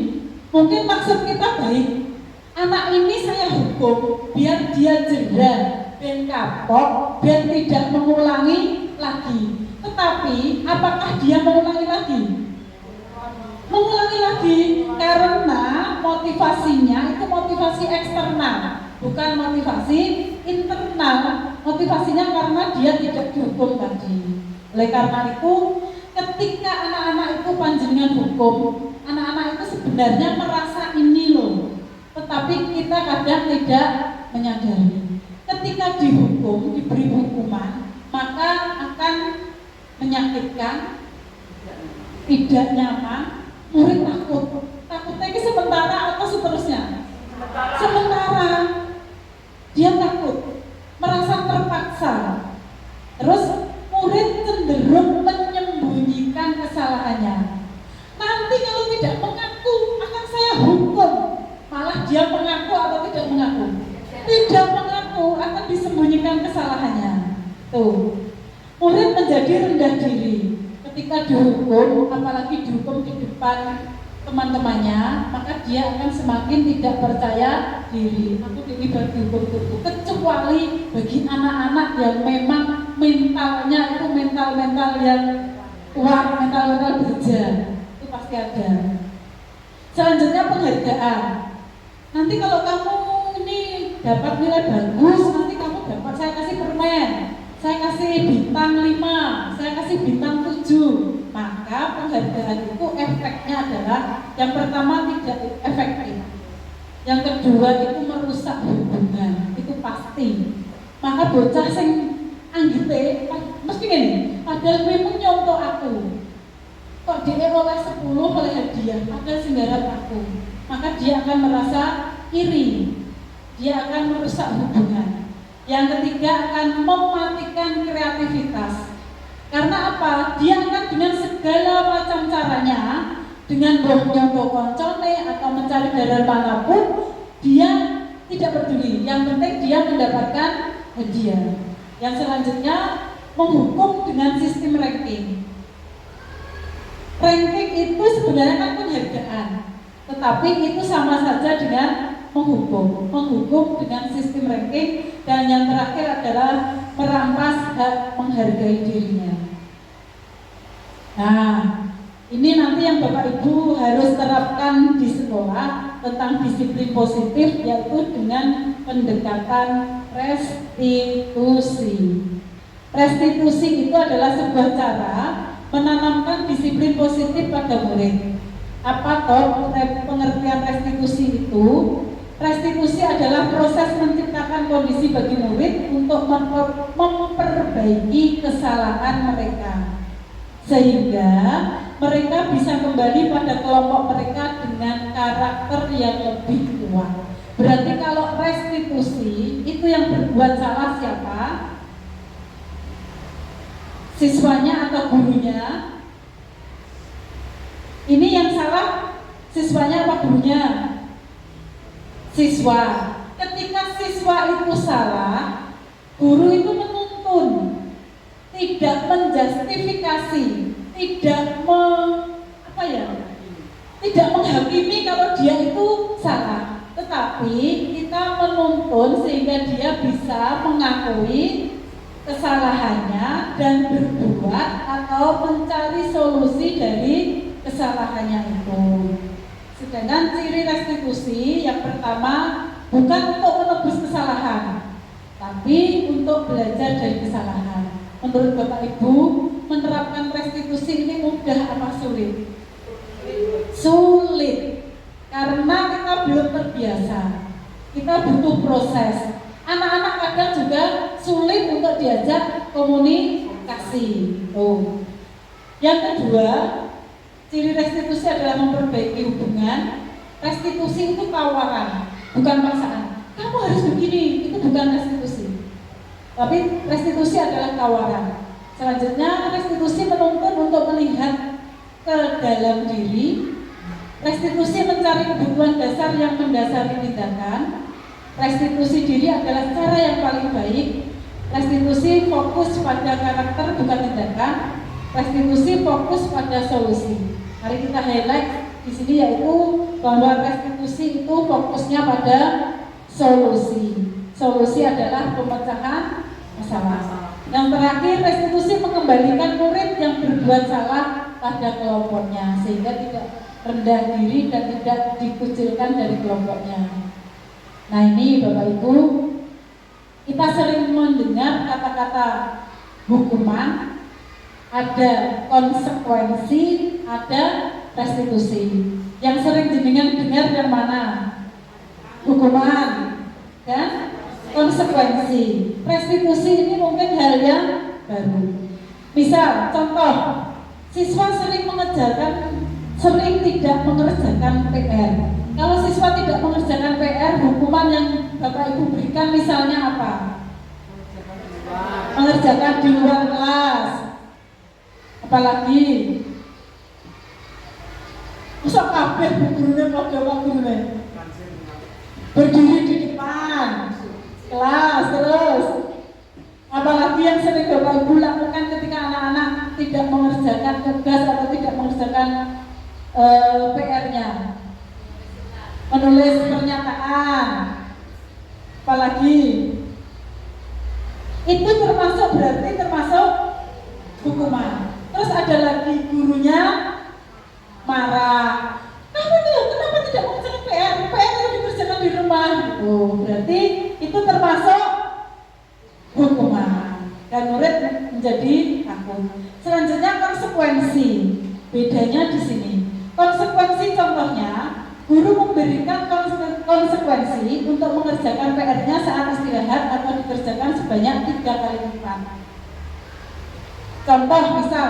Mungkin maksud kita baik, anak ini saya hukum biar dia jera dan kapok, biar tidak mengulangi lagi. Tetapi apakah dia mengulangi lagi? Mengulangi lagi karena motivasinya itu motivasi eksternal, bukan motivasi internal. Motivasinya karena dia tidak dihukum tadi. Oleh karena itu, ketika anak-anak itu panjenengan hukum, anak-anak itu sebenarnya merasa ini loh, tetapi kita kadang tidak menyadari. Ketika dihukum, diberi hukuman, maka akan menyakitkan, tidak nyaman. Murid takutnya ini sementara atau seterusnya? Sementara. Dia takut, merasa terpaksa. Terus murid cenderung menyembunyikan kesalahannya. Nanti kalau tidak mengaku akan saya hukum. Malah dia mengaku atau tidak mengaku? Tidak mengaku, akan disembunyikan kesalahannya. Tuh, murid menjadi rendah diri. Ketika dihukum, apalagi dihukum di depan teman-temannya, maka dia akan semakin tidak percaya diri. Aku dilibat dihukum itu, kecuali bagi anak-anak yang memang mentalnya itu mental yang kuat, mental baja, itu pasti ada. Selanjutnya penghargaan. Nanti kalau kamu ini dapat nilai bagus, nanti kamu dapat, saya kasih permen, saya kasih bintang 5, saya kasih bintang 7. Maka penghargaan itu efeknya adalah yang pertama tidak efektif, yang kedua itu merusak hubungan, itu pasti. Maka bocah sing anggite mesti gini, padahal kowe nyontok aku, kok dia oleh 10 oleh hadiah, padahal sing garap aku, maka dia akan merasa iri, dia akan merusak hubungan. Yang ketiga akan mematikan kreativitas. Karena apa? Dia akan dengan segala macam caranya, dengan nyontok koncone atau mencari dari manapun, dia tidak peduli. Yang penting dia mendapatkan hadiah. Yang selanjutnya menghukum dengan sistem ranking. Ranking itu sebenarnya kan penghargaan, tetapi itu sama saja dengan menghukum dengan sistem ranking. Dan yang terakhir adalah merampas hak menghargai dirinya. Nah, ini nanti yang Bapak Ibu harus terapkan di sekolah tentang disiplin positif, yaitu dengan pendekatan restitusi. Restitusi itu adalah sebuah cara menanamkan disiplin positif pada murid. Apa toh pengertian restitusi itu? Restitusi adalah proses menciptakan kondisi bagi murid untuk memperbaiki kesalahan mereka, sehingga mereka bisa kembali pada kelompok mereka dengan karakter yang lebih kuat. Berarti kalau restitusi itu yang berbuat salah siapa? Siswanya atau gurunya? Ini yang salah siswanya apa gurunya? Siswa. Ketika siswa itu salah, guru itu tidak menjustifikasi, tidak tidak menghakimi kalau dia itu salah, tetapi kita menuntun sehingga dia bisa mengakui kesalahannya dan berbuat atau mencari solusi dari kesalahannya itu. Sedangkan ciri restitusi yang pertama bukan untuk menebus kesalahan, tapi untuk belajar dari kesalahan. Menurut Bapak Ibu, menerapkan restitusi ini mudah apa sulit? Sulit, karena kita belum terbiasa. Kita butuh proses. Anak-anak kadang juga sulit untuk diajak komunikasi. Yang kedua, ciri restitusi adalah memperbaiki hubungan. Restitusi itu tawaran, bukan paksaan. Kamu harus begini, itu bukan restitusi. Tapi restitusi adalah tawaran. Selanjutnya, restitusi menuntun untuk melihat ke dalam diri. Restitusi mencari kebutuhan dasar yang mendasari tindakan. Restitusi diri adalah cara yang paling baik. Restitusi fokus pada karakter bukan tindakan. Restitusi fokus pada solusi. Mari kita highlight di sini yaitu bahwa restitusi itu fokusnya pada solusi. Solusi adalah pemecahan masalah. Yang terakhir, restitusi mengembalikan murid yang berbuat salah pada kelompoknya sehingga tidak rendah diri dan tidak dikucilkan dari kelompoknya. Nah ini Bapak Ibu, kita sering mendengar kata-kata hukuman, ada konsekuensi, ada restitusi. Yang sering jenengan dengar yang mana? Hukuman dan konsekuensi. Restitusi ini mungkin hal yang baru. Misal, contoh, siswa sering tidak mengerjakan PR. Kalau siswa tidak mengerjakan PR, hukuman yang Bapak Ibu berikan misalnya apa? Mengerjakan di luar kelas. Apalagi masa kabeh gurunya pada gurunya berdiri di depan kelas terus. Apalagi yang sering Bapak Ibu lakukan ketika anak-anak tidak mengerjakan tugas atau tidak mengerjakan PR-nya, menulis pernyataan. Apalagi itu termasuk hukuman. Terus ada lagi gurunya marah. Kenapa tidak mengerjakan PR? PR itu dikerjakan di rumah. Berarti itu termasuk hukuman dan murid menjadi takut. Selanjutnya konsekuensi. Bedanya di sini. Konsekuensi contohnya, guru memberikan konsekuensi untuk mengerjakan PR-nya saat istirahat atau dikerjakan sebanyak 3 kali lipat. Contoh misal,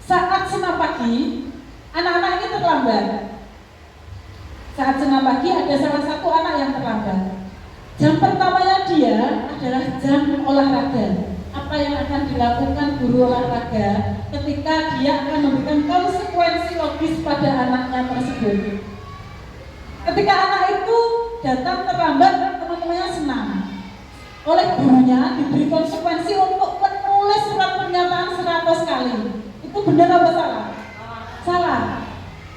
saat senam pagi, anak-anak ini terlambat. Saat senam pagi ada salah satu anak yang terlambat. Jam pertamanya dia adalah jam olahraga. Apa yang akan dilakukan guru olahraga ketika dia akan memberikan konsekuensi logis pada anaknya tersebut? Ketika anak itu datang terlambat, teman-temannya senam, oleh gurunya diberi konsekuensi untuk menulis surat pernyataan 100 kali. Itu benar apa salah? Salah.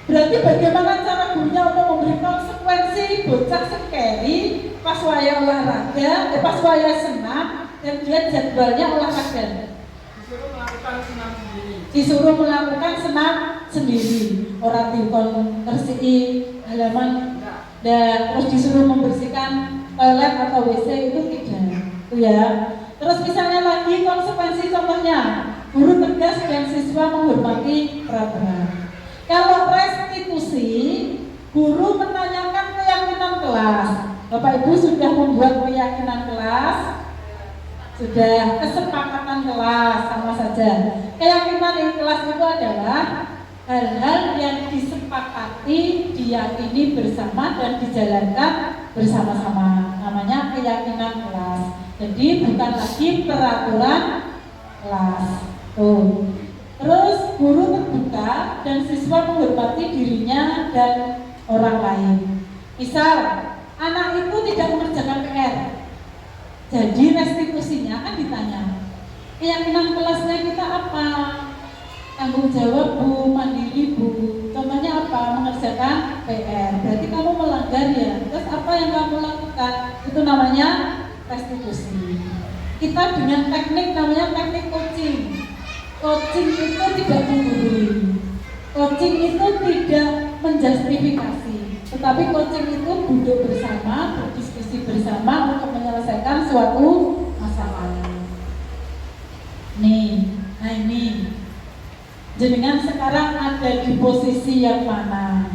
Berarti bagaimana cara gurunya untuk memberi konsekuensi bocah sekeri pas waya olahraga, pas waya senam, dan dia jadwalnya olahraga. Disuruh melakukan senam sendiri. Disuruh melakukan senam sendiri. Orang dikon bersih halaman dan terus disuruh membersihkan toilet atau WC itu tidak. Itu ya. Terus misalnya lagi konsekuensi contohnya, guru tegas dan siswa menghormati peraturan. Kalau restitusi, guru menanyakan keyakinan kelas. Bapak Ibu sudah membuat keyakinan kelas, sudah kesepakatan kelas sama saja. Keyakinan di kelas itu adalah hal-hal yang disepakati, diyakini bersama dan dijalankan bersama-sama. Namanya keyakinan kelas. Jadi bukan lagi peraturan kelas. Terus guru terbuka dan siswa menghormati dirinya dan orang lain. Misal, anak itu tidak mengerjakan PR. Jadi restitusinya kan ditanya, Keyakinan kelasnya kita apa? Tanggung jawab Bu, mandiri Bu. Contohnya apa? Mengerjakan PR. Berarti kamu melanggar ya. Terus apa yang kamu lakukan? Itu namanya restitusi. Kita dengan teknik namanya teknik coaching. Coaching itu tidak menggurui. Coaching itu tidak menjustifikasi. Tetapi coaching itu duduk bersama, berdiskusi bersama untuk menyelesaikan suatu masalah. Nah ini jenengan sekarang ada di posisi yang mana?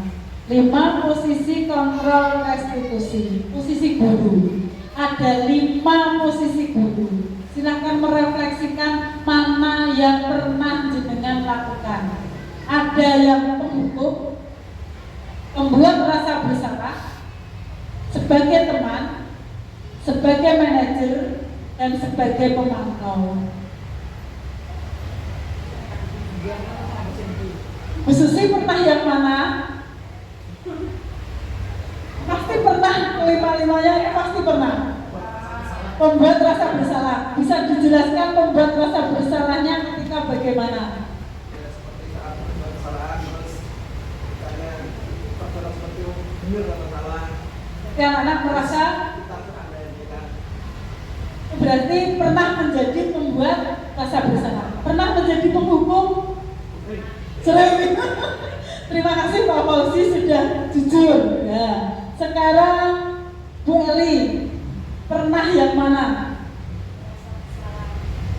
5 posisi kontrol restitusi, posisi guru. Ada 5 posisi guru. Silakan merefleksikan mana yang pernah jenengan lakukan. Ada yang penghukum, membuat rasa bersalah, sebagai teman, sebagai manajer, dan sebagai pemantau. Bu Susi pernah yang mana? Pasti pernah, 5-5-nya pasti pernah. Membuat rasa bersalah. Bisa dijelaskan membuat rasa bersalahnya ketika bagaimana? Ya, seperti saat membuat kesalahan terus misalnya faktor seperti benar atau salah. Yang anak merasa Kita ada yang kita. berarti pernah menjadi membuat rasa bersalah. Pernah menjadi penghukum? Sering. Terima kasih Pak Fauzi sudah jujur. Ya. Sekarang Bu Eli, pernah yang mana?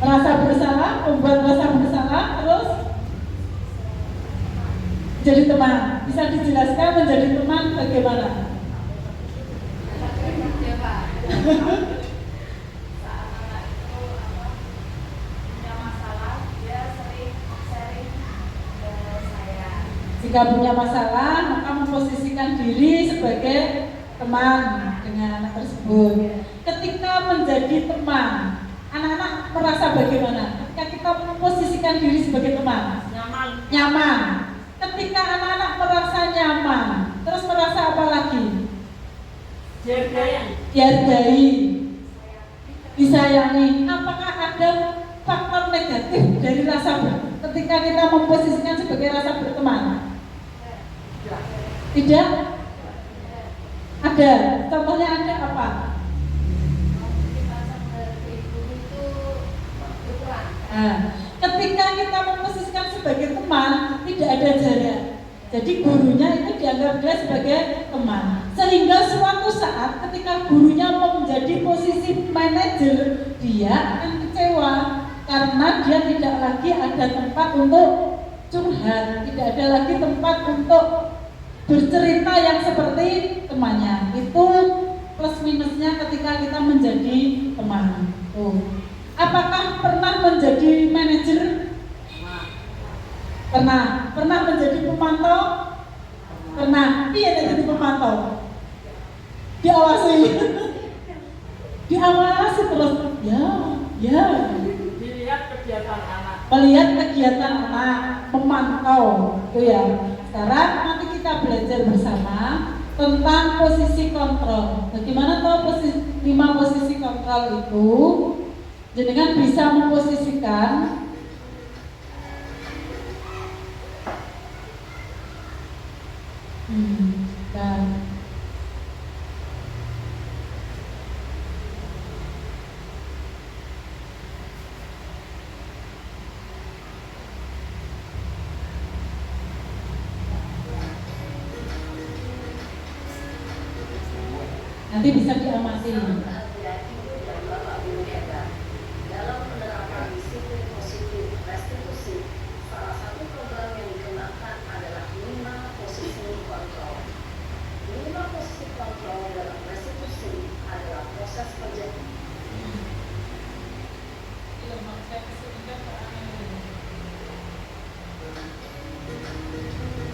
Merasa bersalah, membuat rasa bersalah, terus jadi teman. Bisa dijelaskan menjadi teman bagaimana? Ya Pak. Saat anak itu punya masalah, dia sering sharing ke saya. Jika punya masalah, maka memposisikan diri sebagai teman dengan anak tersebut. Ketika menjadi teman, anak-anak merasa bagaimana? Ketika kita memposisikan diri sebagai teman, nyaman. Ketika anak-anak merasa nyaman, terus merasa apa lagi? Dihargai, disayangi. Apakah ada faktor negatif dari rasa ketika kita memposisikan sebagai rasa berteman? Tidak? Ada. Contohnya ada apa? Nah, ketika kita memposisikan sebagai teman, tidak ada jarak. Jadi gurunya itu dianggap dia sebagai teman. Sehingga suatu saat ketika gurunya mau menjadi posisi manajer, dia akan kecewa karena dia tidak lagi ada tempat untuk curhat, tidak ada lagi tempat untuk bercerita yang seperti temannya. Itu plus minusnya ketika kita menjadi teman. Apakah pernah menjadi manajer? Pernah. Pernah menjadi pemantau? Pernah. Iya, jadi pemantau. Diawasi. Diawasi terus. Ya. Dilihat kegiatan anak. Melihat kegiatan anak, memantau, itu ya. Sekarang nanti kita belajar bersama tentang posisi kontrol. Bagaimana tahu 5 posisi kontrol itu? Jenengan bisa memposisikan dan nanti bisa diamati. Dalam penerapan disiplin positif restitusi, salah satu program yang dikembangkan adalah 5 posisi kontrol. 5 posisi kontrol dalam restitusi adalah proses perjalanan.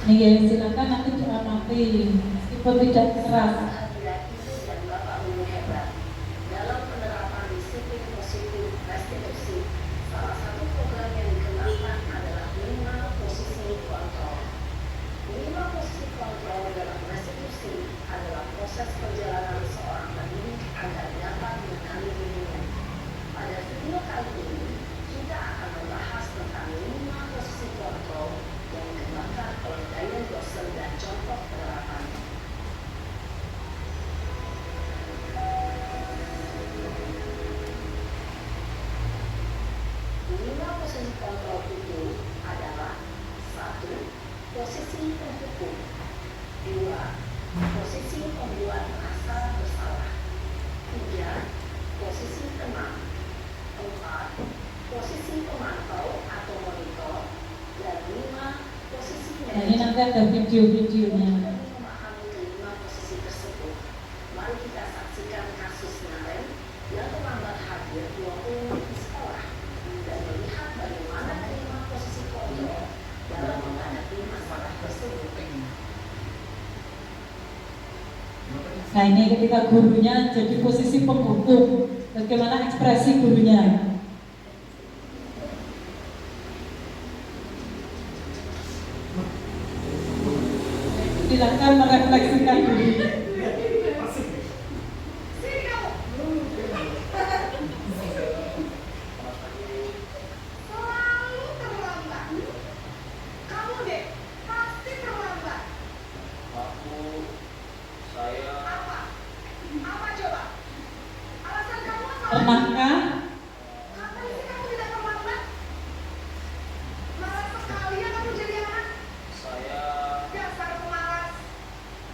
Nih ya, silakan nanti diamati meskipun tidak keras. Dan Bapak Guru hebat. Dalam penerapan disiplin positif restitusi, salah satu program yang dikembangkan adalah 5 posisi kontrol. 5 posisi kontrol dalam restitusi adalah proses perjalanan seorang pendidik agar dapat mengenali dirinya. Pada video kali ini, posisi kontrol itu adalah 1. Posisi penghukum. 2. Posisi pembuat merasa bersalah. 3. Posisi tenang. 4. Posisi pemantau atau monitor. Dan 5. Posisi Nah, ini nanti ada video-videonya. memahami kelima posisi tersebut. Mari kita saksikan kasus Naren yang terlambat hadir 20 menit di sekolah dan melihat bagaimana kelima posisi kontrol dalam menghadapi masalah tersebut. Nah, ini ketika gurunya jadi posisi penghukum, bagaimana ekspresi gurunya? Silakan merefleksikan diri. Selalu terlambat. Kamu deh, pasti terlambat. Saya Apa? Apa coba? Alasan kamu apa? Pernahkah Ngapain sih kamu tidak terlambat? Malas sekali ya kamu jadi anak. saya Dasar pemalas.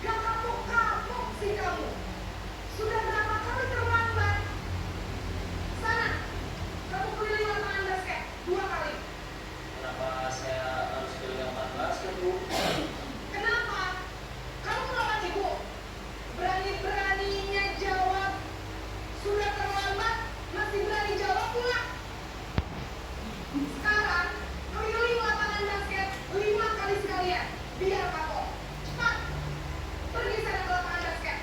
Gak kapok-kapok sih kamu. Sudah berapa kali terlambat? Sana, kamu keliling lapangan basket 2 kali. kenapa saya harus pilih yang 14 kan Bu? Kenapa? Kamu melawan ibu. Berani-beraninya jawab. Sudah terlambat, masih berani jawab pula. Sekarang, keliling lapangan basket 5 kali sekalian. Biar kapok. Cepat. Pergi sana ke lapangan basket.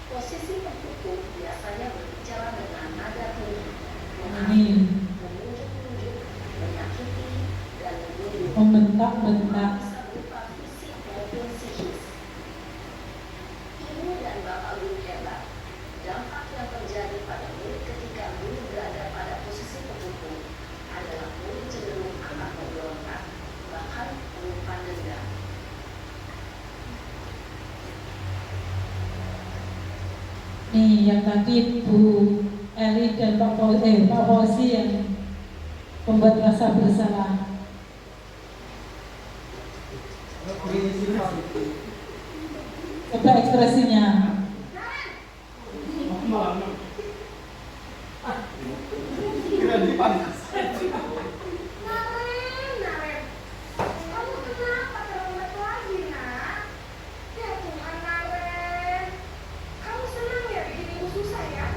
Posisi penghukum biasanya berbicara dengan nada tinggi, ini menunjuk-nunjuk, menyakiti, dan menyindir. membentak-bentak? Bisa berupa fisik maupun psikis. Ibu dan bapak guru hebat. Dampak yang terjadi pada murid ketika guru berada pada posisi penghukum adalah murid cenderung akan memberontak, bahkan menyimpan dendam. Nih, yang tadi Bu Eli dan Pak Fauzi yang membuat rasa bersalah. Coba ekspresinya. Naren, kamu kenapa terlambat lagi, nak? Ya Tuhan, Naren. Kamu senang ya bikin ibu susah ya?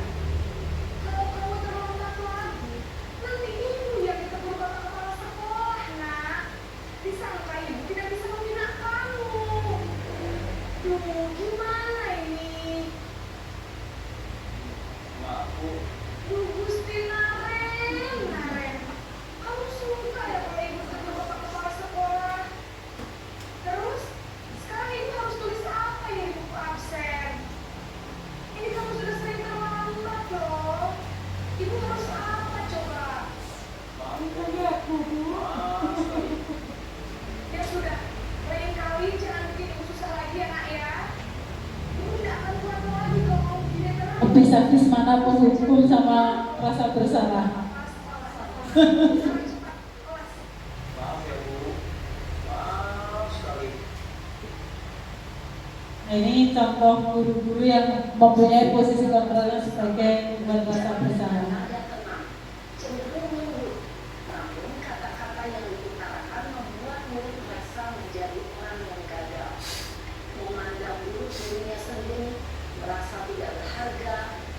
Kalau kamu terlambat lagi, nanti ibu yang ditegur bapak kepala sekolah, nak. Disangka ibu tidak bisa membina kamu. Duh, gimana ini? Maaf Bu, Duh, Gusti Naren. Kamu suka ya kalau ibu tegur bapak kepala sekolah? Terus, sekarang ibu harus tulis apa ya di buku absen? Ini kamu sudah sering terlambat loh. Ibu harus apa coba? maaf sekali. Ya sudah, lain kali jangan bikin ibu susah lagi ya nak ya. Ibu tidak akan kuat lagi kalau kamu begini terus. Lebih sadis mana penghukum sama rasa bersalah? Maaf ya Bu, maaf sekali. Nah, ini contoh guru-guru yang mempunyai posisi kontrolnya sebagai membuat rasa bersalah. Nada tenang, cenderung lembut, namun kata-kata yang diutarakan membuat murid merasa menjadi orang yang gagal. Memandang buruk dirinya sendiri, merasa tidak berharga,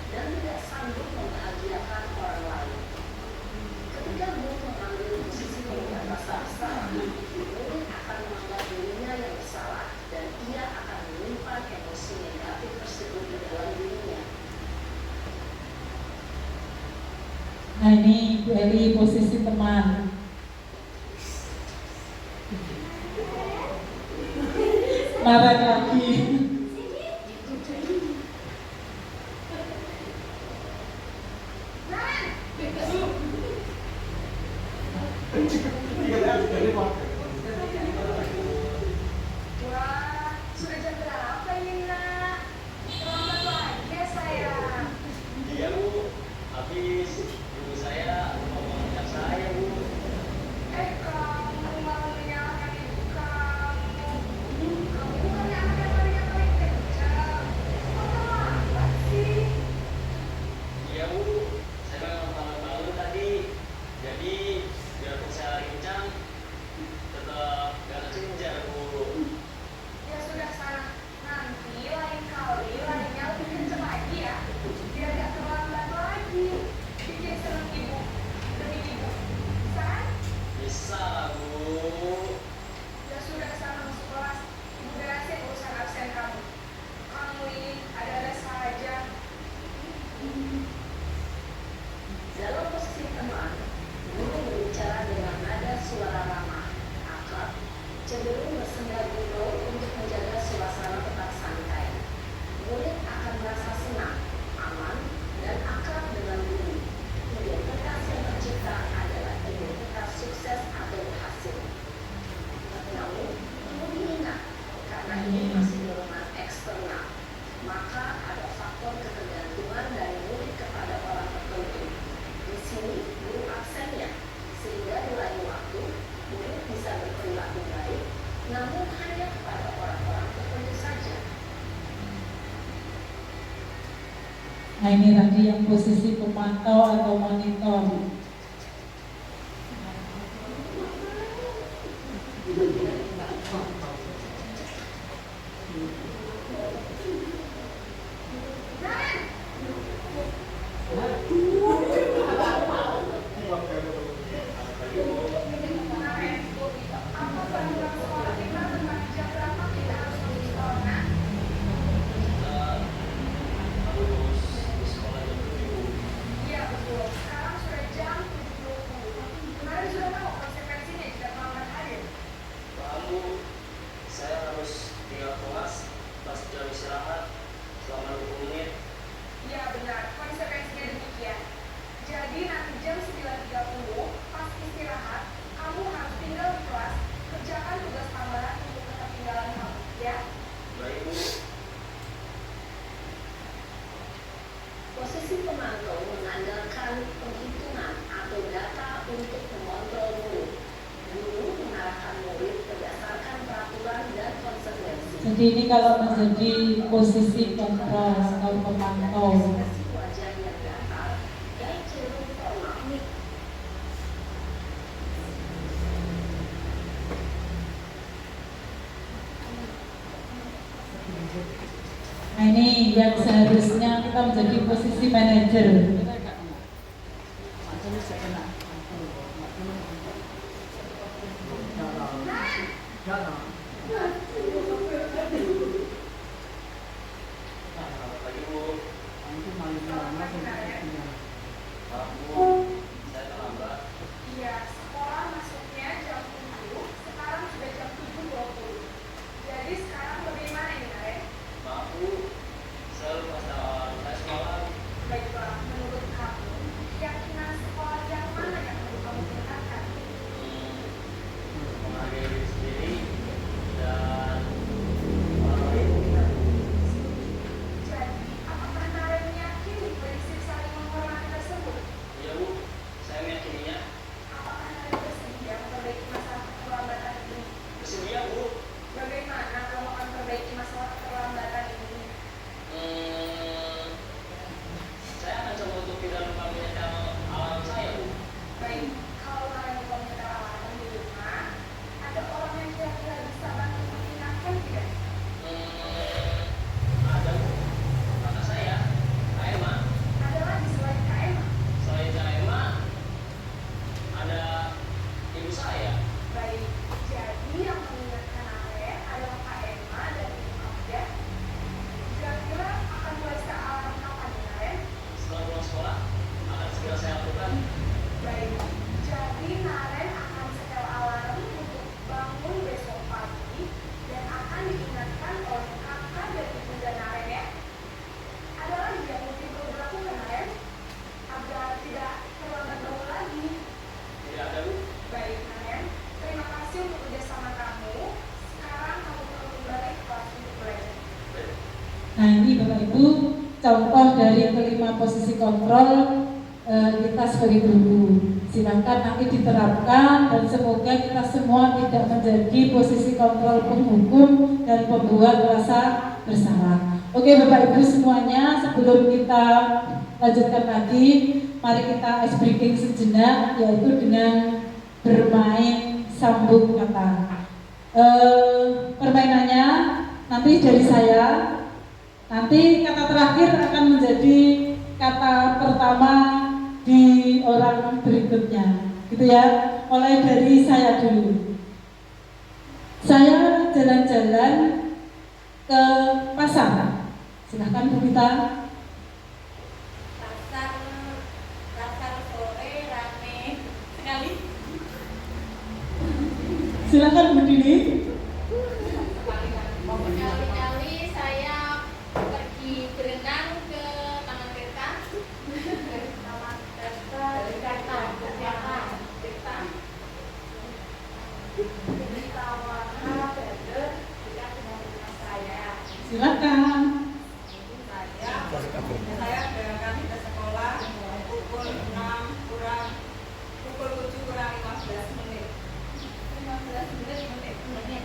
dan tidak sanggup membahagiakan orang lain. Ketika guru mengambil posisi membuat rasa bersalah, murid akan menganggap dirinya yang bersalah dan ia akan menyimpan emosi negatif tersebut di dalam dirinya. Nah, ini Bu Eli posisi teman. Marah lagi. Wah, sudah jam berapa ini nak? Terlambat lagi ya sayang. Iya Bu, habis ibu saya Nah ini tadi yang posisi pemantau atau monitor. Iya betul. Sekarang sudah jam 7.20. Kemarin sudah tahu konsekuensinya jika terlambat hadir. Kamu, saya harus tinggal kelas pas jam istirahat selama 20 menit. Iya benar, konsekuensinya demikian. Jadi nanti jam 9.30 pas istirahat, kamu harus tinggal di kelas, kerjakan tugas tambahan untuk ketertinggalan kamu, ya? Baik, Bu. Posisi pemantau mengandalkan penghitungan atau data untuk mengontrol murid. Guru mengarahkan murid berdasarkan peraturan dan konsekuensi. Jadi ini kalau menjadi posisi kontrol atau pemantau. Ekspresi wajah yang datar dan cenderung formal. Nah ini yang seharusnya kita menjadi posisi manajer. Pagi, Bu. Kamu, saya terlambat. Iya, sekolah masuknya jam 7, sekarang sudah jam 7.20. Jadi sekarang bagaimana ini, Naren? Maaf, Bu. Saya lupa saya sekolah. Baiklah, menurut kamu, keyakinan sekolah yang mana yang perlu kamu tingkatkan? Menghargai diri sendiri dan orang lain. Jadi, apakah Naren meyakini prinsip saling menghormati tersebut? Iya, Bu. Saya meyakininya. Apakah Naren bersedia memperbaiki masalah keterlambatan ini? Bersedia, Bu. Bagaimana kamu akan memperbaiki masalah keterlambatan ini? Saya akan coba untuk tidak lupa menyetel alarm saya, Bu. Baik, kalau Naren lupa menyetel alarm di rumah, ada orang yang kira-kira bisa bantu mengingatkan tidak? Ada, Bu. Kakak saya, Kak Emma. Ada lagi selain Kak Emma? Selain Kak Emma, ada ibu saya. Baik, jadi yang mengingatkan Naren adalah Kak Emma dan Ibu Abda. Kira-kira akan mulai setel alarm kapan nih, Naren? Setelah pulang sekolah, akan segera saya lakukan. Baik, jadi Naren akan setel alarm untuk bangun besok pagi dan akan diingatkan oleh kakak dan ibunda Naren ya. Ada lagi yang mungkin perlu dilakukan Naren agar tidak terlambat bangun lagi. Tidak ada, Bu. Baik Naren, terima kasih untuk kerjasama kamu. Sekarang kamu perlu kembali ke kelas untuk belajar. Nah ini Bapak Ibu contoh dari kelima posisi kontrol kita sebagai guru. Silakan nanti diterapkan dan semoga kita semua tidak menjadi posisi kontrol penghukum dan pembuat rasa bersalah. Oke Bapak Ibu semuanya, sebelum kita lanjutkan lagi, mari kita ice breaking sejenak, yaitu dengan bermain sambung kata. Permainannya nanti dari saya. Nanti kata terakhir akan menjadi kata pertama di orang berikutnya, gitu ya. Mulai dari saya dulu. Saya jalan-jalan ke pasar. Silahkan Bu Gita. Pasar sore rame sekali. Silakan Bu Dini. Kali-kali saya pergi berenang ke Taman Tirta. Taman Tirta. Di Tawana Bender dekat dengan rumah saya. Silakan. Saya berangkat ke sekolah pukul 7 kurang 15 menit. 15 menit.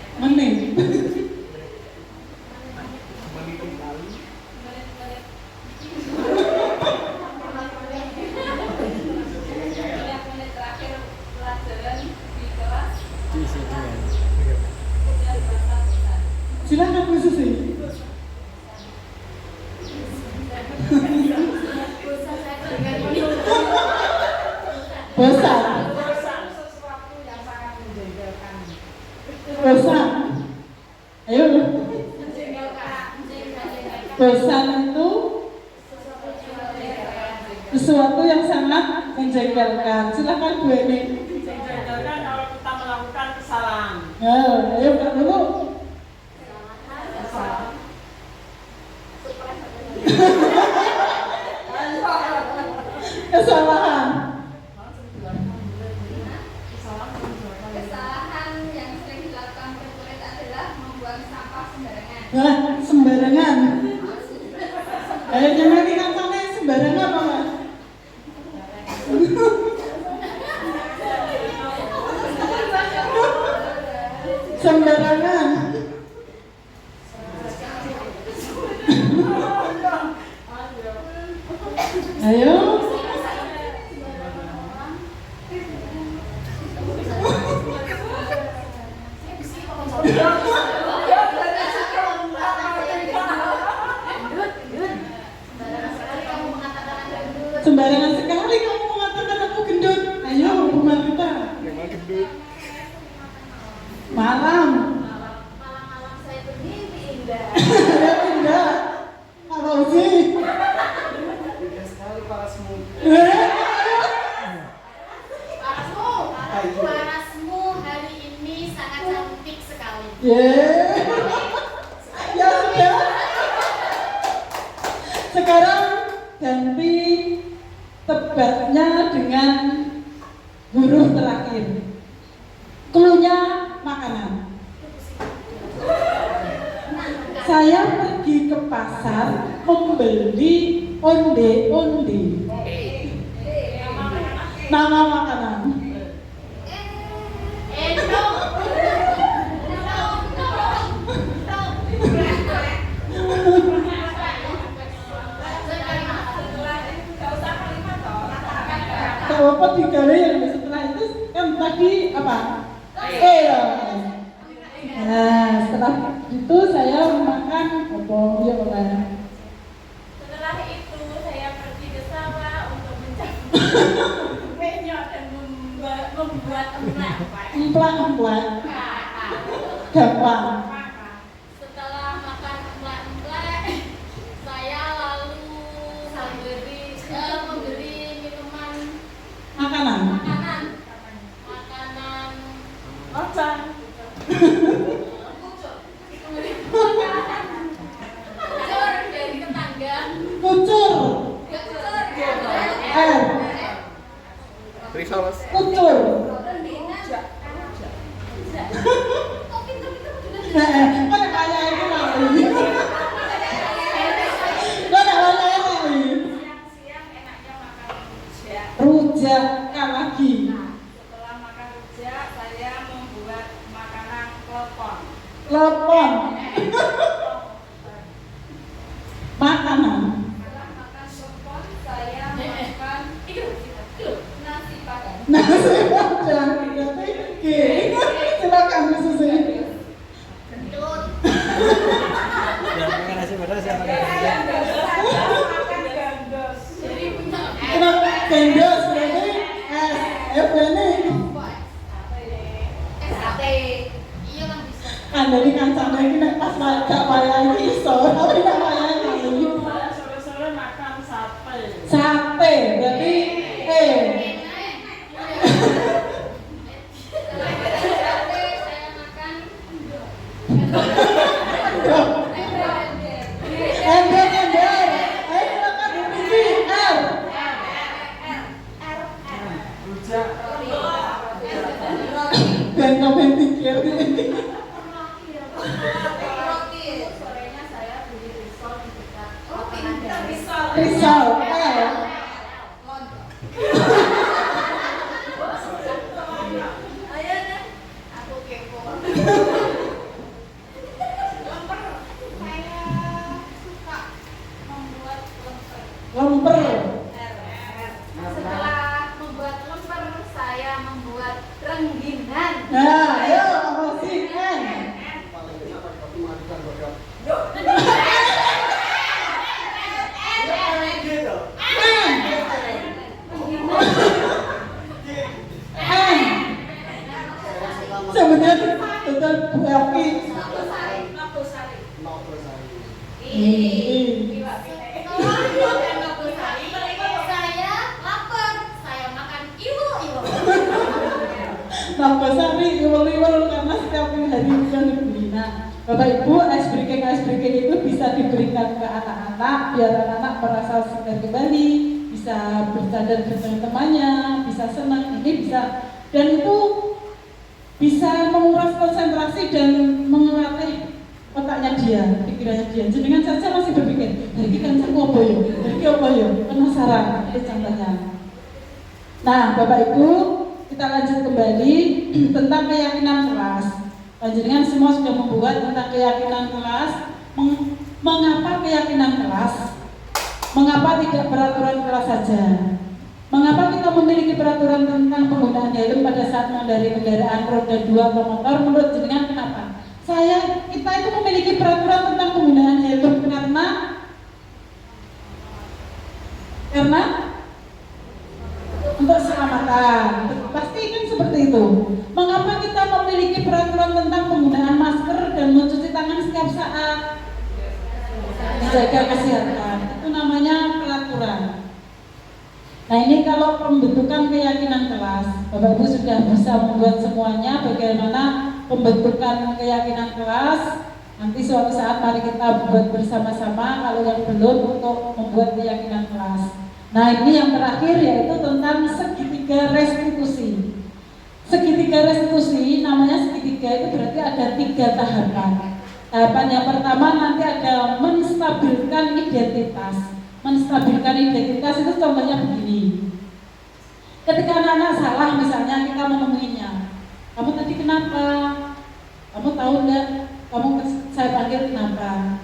Bosan. Bosan sesuatu yang sangat menjengkelkan. Bosan. Ayo. Bosan itu sesuatu yang sangat menjengkelkan. Silakan Bu Eni. Menjengkelkan kalau kita melakukan kesalahan. Ayo Kak dulu. Kesalahan. Kesalahan yang sering dilakukan murid adalah membuang sampah sembarangan. Nah, sembarangan. Ayo jangan katanya sembarangan apa Mas? Sembarangan. Ayo. Sembarangan sekali kamu mengatakan aku gendut. Ayo Bu Marita. Memang gendut. Malam. Malam-malam saya bermimpi indah. Indah. Apa sih? Indah sekali parasmu. Parasmu hari ini sangat cantik sekali. Ya sudah. Sekarang ganti tebaknya dengan huruf terakhir. Cluenya makanan. Saya pergi ke pasar membeli onde-onde. Nama makanan. Kalau apa digawe yang setelah itu kan tadi apa? Ya. Nah, setelah itu saya makan apa? Ya apa? Setelah itu saya pergi ke sawah untuk mencari penyok dan membuat emplak. Emplak. Gampang. Setelah makan emplak-emplak, saya lalu membeli minuman Makanan. Ocan. Kucur dari tetangga. Kucur. Risalas. Kucur. Mana kaya itu lagi? Mana kaya lagi? Siang-siang enaknya makan rujak. Rujak lagi. Setelah makan rujak, saya membuat makanan klepon. Lepon. Makanan. Setelah makan klepon, saya makan nasi padang. Nasi padang. Oke. Silakan Bu Susi. Yang makan nasi padang siapa makan Makan gandos. Kenapa gendos berarti F ini Sate. Iya kan bisa. Andani kancane iki nek pas gak wayah iki iso, tapi nek wayah iki. Sore-sore makan sate. Sate berarti Saya makan Ember. Ayo makan ini R. rujak. Dan komen pikir. roti. Sorenya saya beli risol di dekat. Risau L. Ayo deh. Aku kepo. Lemper. Saya suka membuat lemper. Lemper. Setelah membuat lemper, saya membuat rengginang. Nah, ayo apa sih N? Paling enak pakai kopi matikan godok. N. Nambasari iwel-iwel karena setiap hari udah dibeli. Nah, Bapak Ibu, ice breaking itu bisa diberikan ke anak-anak biar anak-anak merasa segar kembali, bisa bercanda dengan temannya, bisa senang, ini bisa, dan itu bisa menguras konsentrasi dan mengelatih otaknya dia, pikirannya dia. Jenengan saja masih berpikir, hari kan aku apa ya, penasaran, itu contohnya. Nah, Bapak Ibu, kita lanjut kembali tentang keyakinan kelas. Panjenengan semua sudah membuat tentang keyakinan kelas. Mengapa keyakinan kelas? Mengapa tidak peraturan kelas saja? Mengapa kita memiliki peraturan tentang penggunaan helm pada saat mengendarai kendaraan roda 2 atau motor? Menurut jenengan kenapa? Kita itu memiliki peraturan tentang penggunaan helm karena untuk keselamatan. Pasti kan seperti itu. Mengapa kita memiliki peraturan tentang penggunaan masker dan mencuci tangan setiap saat? Menjaga kesehatan. Itu namanya peraturan. Nah, ini kalau pembentukan keyakinan kelas, Bapak Ibu sudah bisa membuat semuanya. Bagaimana pembentukan keyakinan kelas? Nanti suatu saat mari kita buat bersama-sama. Kalau yang belum, untuk membuat keyakinan kelas. Nah, ini yang terakhir yaitu tentang segitiga restitusi. Segitiga restitusi, namanya segitiga itu berarti ada 3 tahapan. Tahapan yang pertama nanti ada menstabilkan identitas. Menstabilkan identitas itu contohnya begini. Ketika anak-anak salah, misalnya kita menemuinya, kamu tadi kenapa? Kamu tahu enggak? Saya panggil kenapa?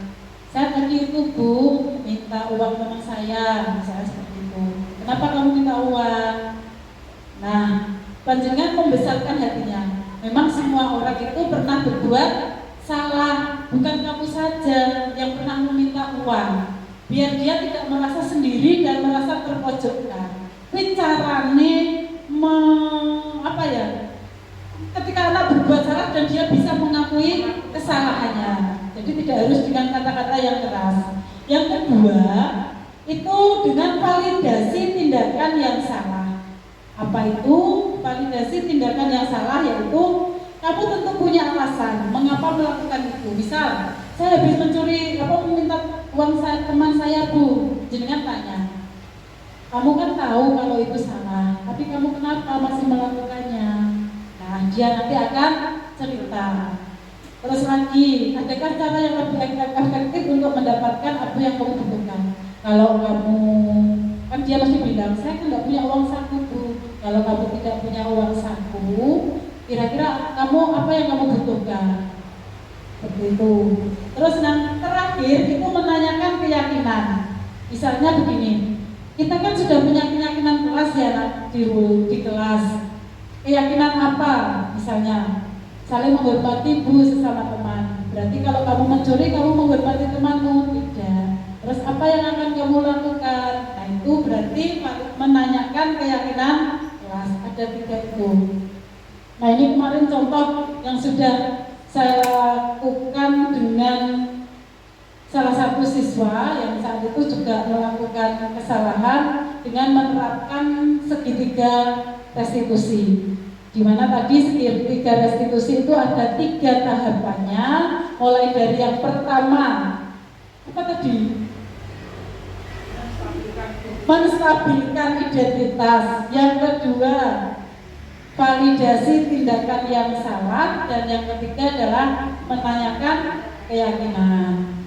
Saya tadi itu Bu minta uang teman saya, misalnya seperti itu. Kenapa kamu minta uang? Nah, panjenengan membesarkan hatinya. Memang semua orang itu pernah berbuat salah, bukan kamu saja yang pernah meminta uang. Biar dia tidak merasa sendiri dan merasa terpojokkan. Bicarane ketika anak berbuat salah dan dia bisa mengakui kesalahannya. Jadi tidak harus dengan kata-kata yang keras. Yang kedua, itu dengan validasi tindakan yang salah. Apa itu validasi tindakan yang salah? Yaitu kamu tentu punya alasan mengapa melakukan itu. Misal, saya habis mencuri, meminta uang teman saya Bu. Jenengan tanya, kamu kan tahu kalau itu salah, tapi kamu kenapa masih melakukannya? Nah, dia nanti akan cerita. Terus lagi, adakah cara yang lebih efektif untuk mendapatkan apa yang kamu butuhkan? Kalau kamu, kan dia mesti bilang, saya kan tidak punya uang saku Bu. Kalau kamu tidak punya uang saku, kira-kira kamu apa yang kamu butuhkan? Seperti itu. Terus yang terakhir itu menanyakan keyakinan. Misalnya begini, kita kan sudah punya keyakinan kelas ya di kelas. Keyakinan apa? Misalnya saling menghormati Bu sesama teman. Berarti kalau kamu mencuri, kamu menghormati temanmu? Tidak. Terus apa yang akan kamu lakukan? Nah, itu berarti menanyakan keyakinan kelas. Ada 3 itu. Nah, ini kemarin contoh yang sudah saya lakukan dengan salah satu siswa yang saat itu juga melakukan kesalahan dengan menerapkan segitiga restitusi. Di mana tadi segitiga restitusi itu ada 3 tahapannya, mulai dari yang pertama apa tadi? Menstabilkan identitas. Yang kedua, validasi tindakan yang salah, dan yang ketiga adalah menanyakan keyakinan.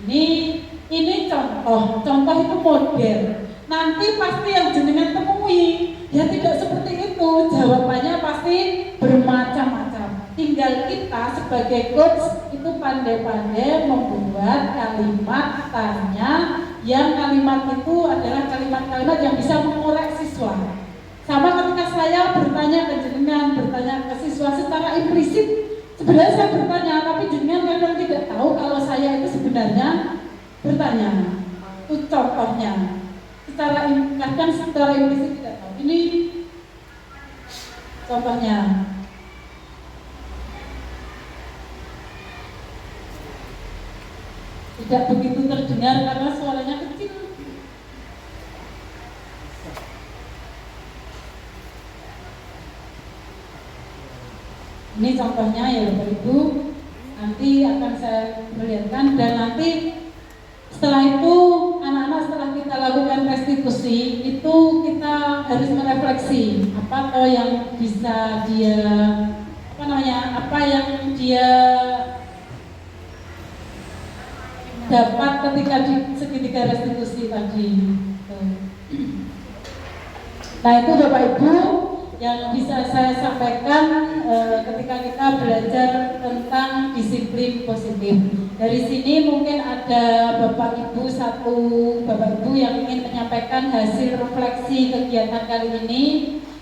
Ini contoh itu model. Nanti pasti yang jenengan temui ya tidak seperti itu. Jawabannya pasti bermacam-macam. Tinggal kita sebagai coach itu pandai-pandai membuat kalimat tanya yang kalimat itu adalah kalimat-kalimat yang bisa mengorek siswa. Sama ketika saya bertanya ke jenengan, bertanya ke siswa secara implisit, sebenarnya saya bertanya, tapi jenengan kadang tidak tahu kalau saya itu sebenarnya bertanya. Itu contohnya. Kadang secara implisit tidak tahu. Ini contohnya. Tidak begitu terdengar karena suaranya kecil. Ini contohnya ya Bapak Ibu, nanti akan saya perlihatkan, dan nanti setelah itu anak-anak setelah kita lakukan restitusi itu kita harus merefleksi apa toh yang bisa dia apa yang dia dapat ketika di segitiga restitusi tadi. Nah itu Bapak Ibu yang bisa saya sampaikan ketika kita belajar tentang disiplin positif. Dari sini mungkin ada Bapak Ibu yang ingin menyampaikan hasil refleksi kegiatan kali ini,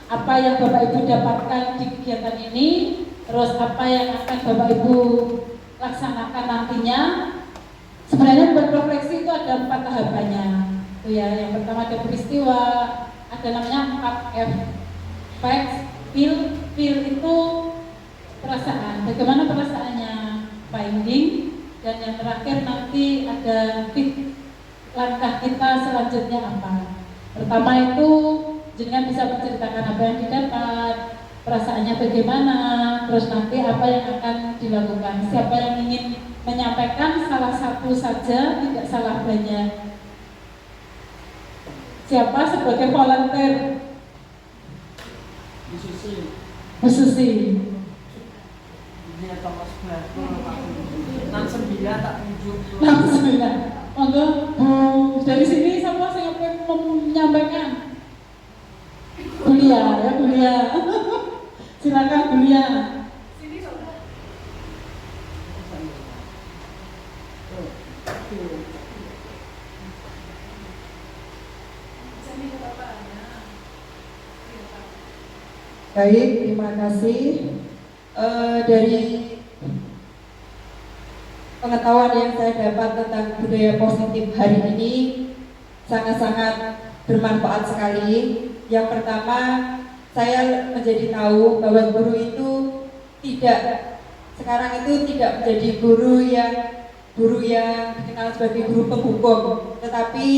apa yang Bapak Ibu dapatkan di kegiatan ini, terus apa yang akan Bapak Ibu laksanakan nantinya. Sebenarnya berrefleksi itu ada 4 tahapannya. Itu ya, yang pertama ada peristiwa, ada namanya 4F. Facts, feel itu perasaan. Bagaimana perasaannya? Finding, dan yang terakhir nanti ada fit. Langkah kita selanjutnya apa? Pertama itu jenengan bisa menceritakan apa yang didapat, perasaannya bagaimana, terus nanti apa yang akan dilakukan. Siapa yang ingin menyampaikan salah satu saja, tidak salah banyak. Siapa sebagai volunteer? Bu Susi. Dia Thomas Barco, 69 tak tunjuk. 69. Monggo Bu, dari sini siapa yang menyampaikan? Bulia ya, Bulia. Silakan Bulia. Baik, terima kasih. Dari pengetahuan yang saya dapat tentang budaya positif hari ini sangat-sangat bermanfaat sekali. Yang pertama, saya menjadi tahu bahwa guru itu sekarang itu tidak menjadi guru yang dikenal sebagai guru penghukum, tetapi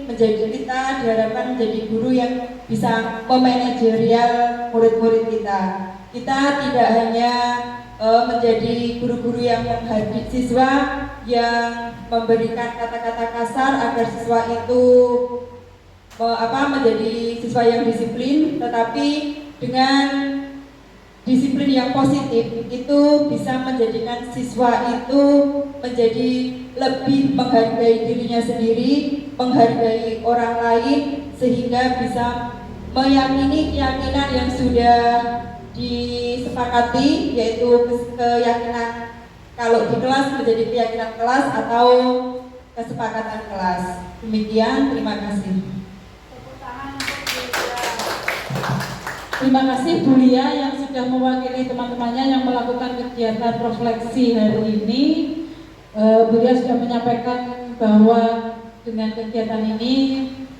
kita diharapkan menjadi guru yang bisa memanajerial murid-murid kita. Kita tidak hanya menjadi guru-guru yang menghargai siswa, yang memberikan kata-kata kasar agar siswa itu menjadi siswa yang disiplin, tetapi dengan disiplin yang positif itu bisa menjadikan siswa itu menjadi lebih menghargai dirinya sendiri, menghargai orang lain, sehingga bisa meyakini keyakinan yang sudah disepakati, yaitu keyakinan kalau di kelas menjadi keyakinan kelas atau kesepakatan kelas. Demikian, terima kasih. Terima kasih Bu Lia yang sudah mewakili teman-temannya yang melakukan kegiatan refleksi hari ini. Bu Lia sudah menyampaikan bahwa dengan kegiatan ini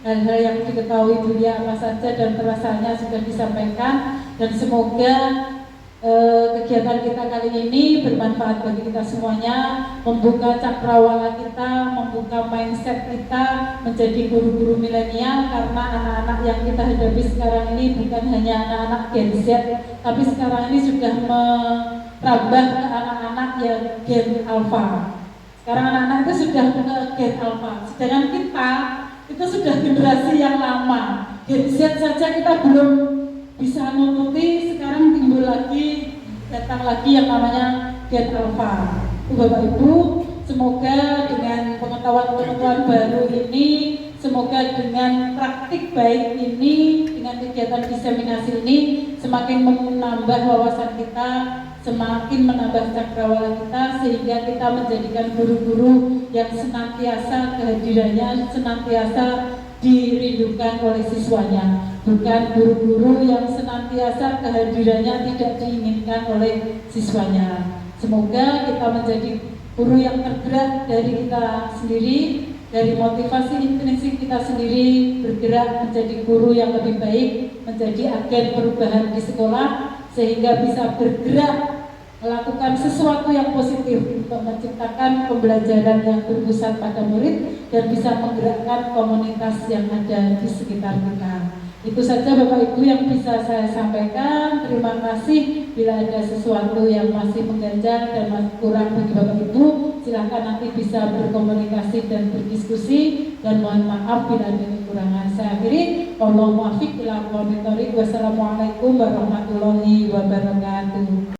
hal-hal yang diketahui Bu Lia apa saja dan perasaannya sudah disampaikan, dan semoga kegiatan kita kali ini bermanfaat bagi kita semuanya, membuka cakrawala kita, membuka mindset kita menjadi guru-guru milenial, karena anak-anak yang kita hadapi sekarang ini bukan hanya anak-anak Gen Z, tapi sekarang ini sudah merambah ke anak-anak yang Gen Alpha. Sekarang anak-anak itu sudah ke Gen Alpha, sedangkan kita itu sudah generasi yang lama. Gen Z saja kita belum bisa nututi, sekarang timbul lagi, datang lagi yang namanya Gen Alpha. Bapak Ibu, semoga dengan pengetahuan-pengetahuan baru ini, semoga dengan praktik baik ini, dengan kegiatan diseminasi ini, semakin menambah wawasan kita, semakin menambah cakrawala kita, sehingga kita menjadikan guru-guru yang senantiasa kehadirannya senantiasa dirindukan oleh siswanya, bukan guru-guru yang senantiasa kehadirannya tidak diinginkan oleh siswanya. Semoga kita menjadi guru yang tergerak dari kita sendiri, dari motivasi intrinsik kita sendiri, bergerak menjadi guru yang lebih baik, menjadi agen perubahan di sekolah, sehingga bisa bergerak melakukan sesuatu yang positif untuk menciptakan pembelajaran yang berpusat pada murid dan bisa menggerakkan komunitas yang ada di sekitar kita. Itu saja Bapak Ibu yang bisa saya sampaikan. Terima kasih. Bila ada sesuatu yang masih mengganjal dan masih kurang bagi Bapak Ibu, silahkan nanti bisa berkomunikasi dan berdiskusi. Dan mohon maaf bila ada kekurangan. Saya akhiri. Wassalamualaikum warahmatullahi wabarakatuh.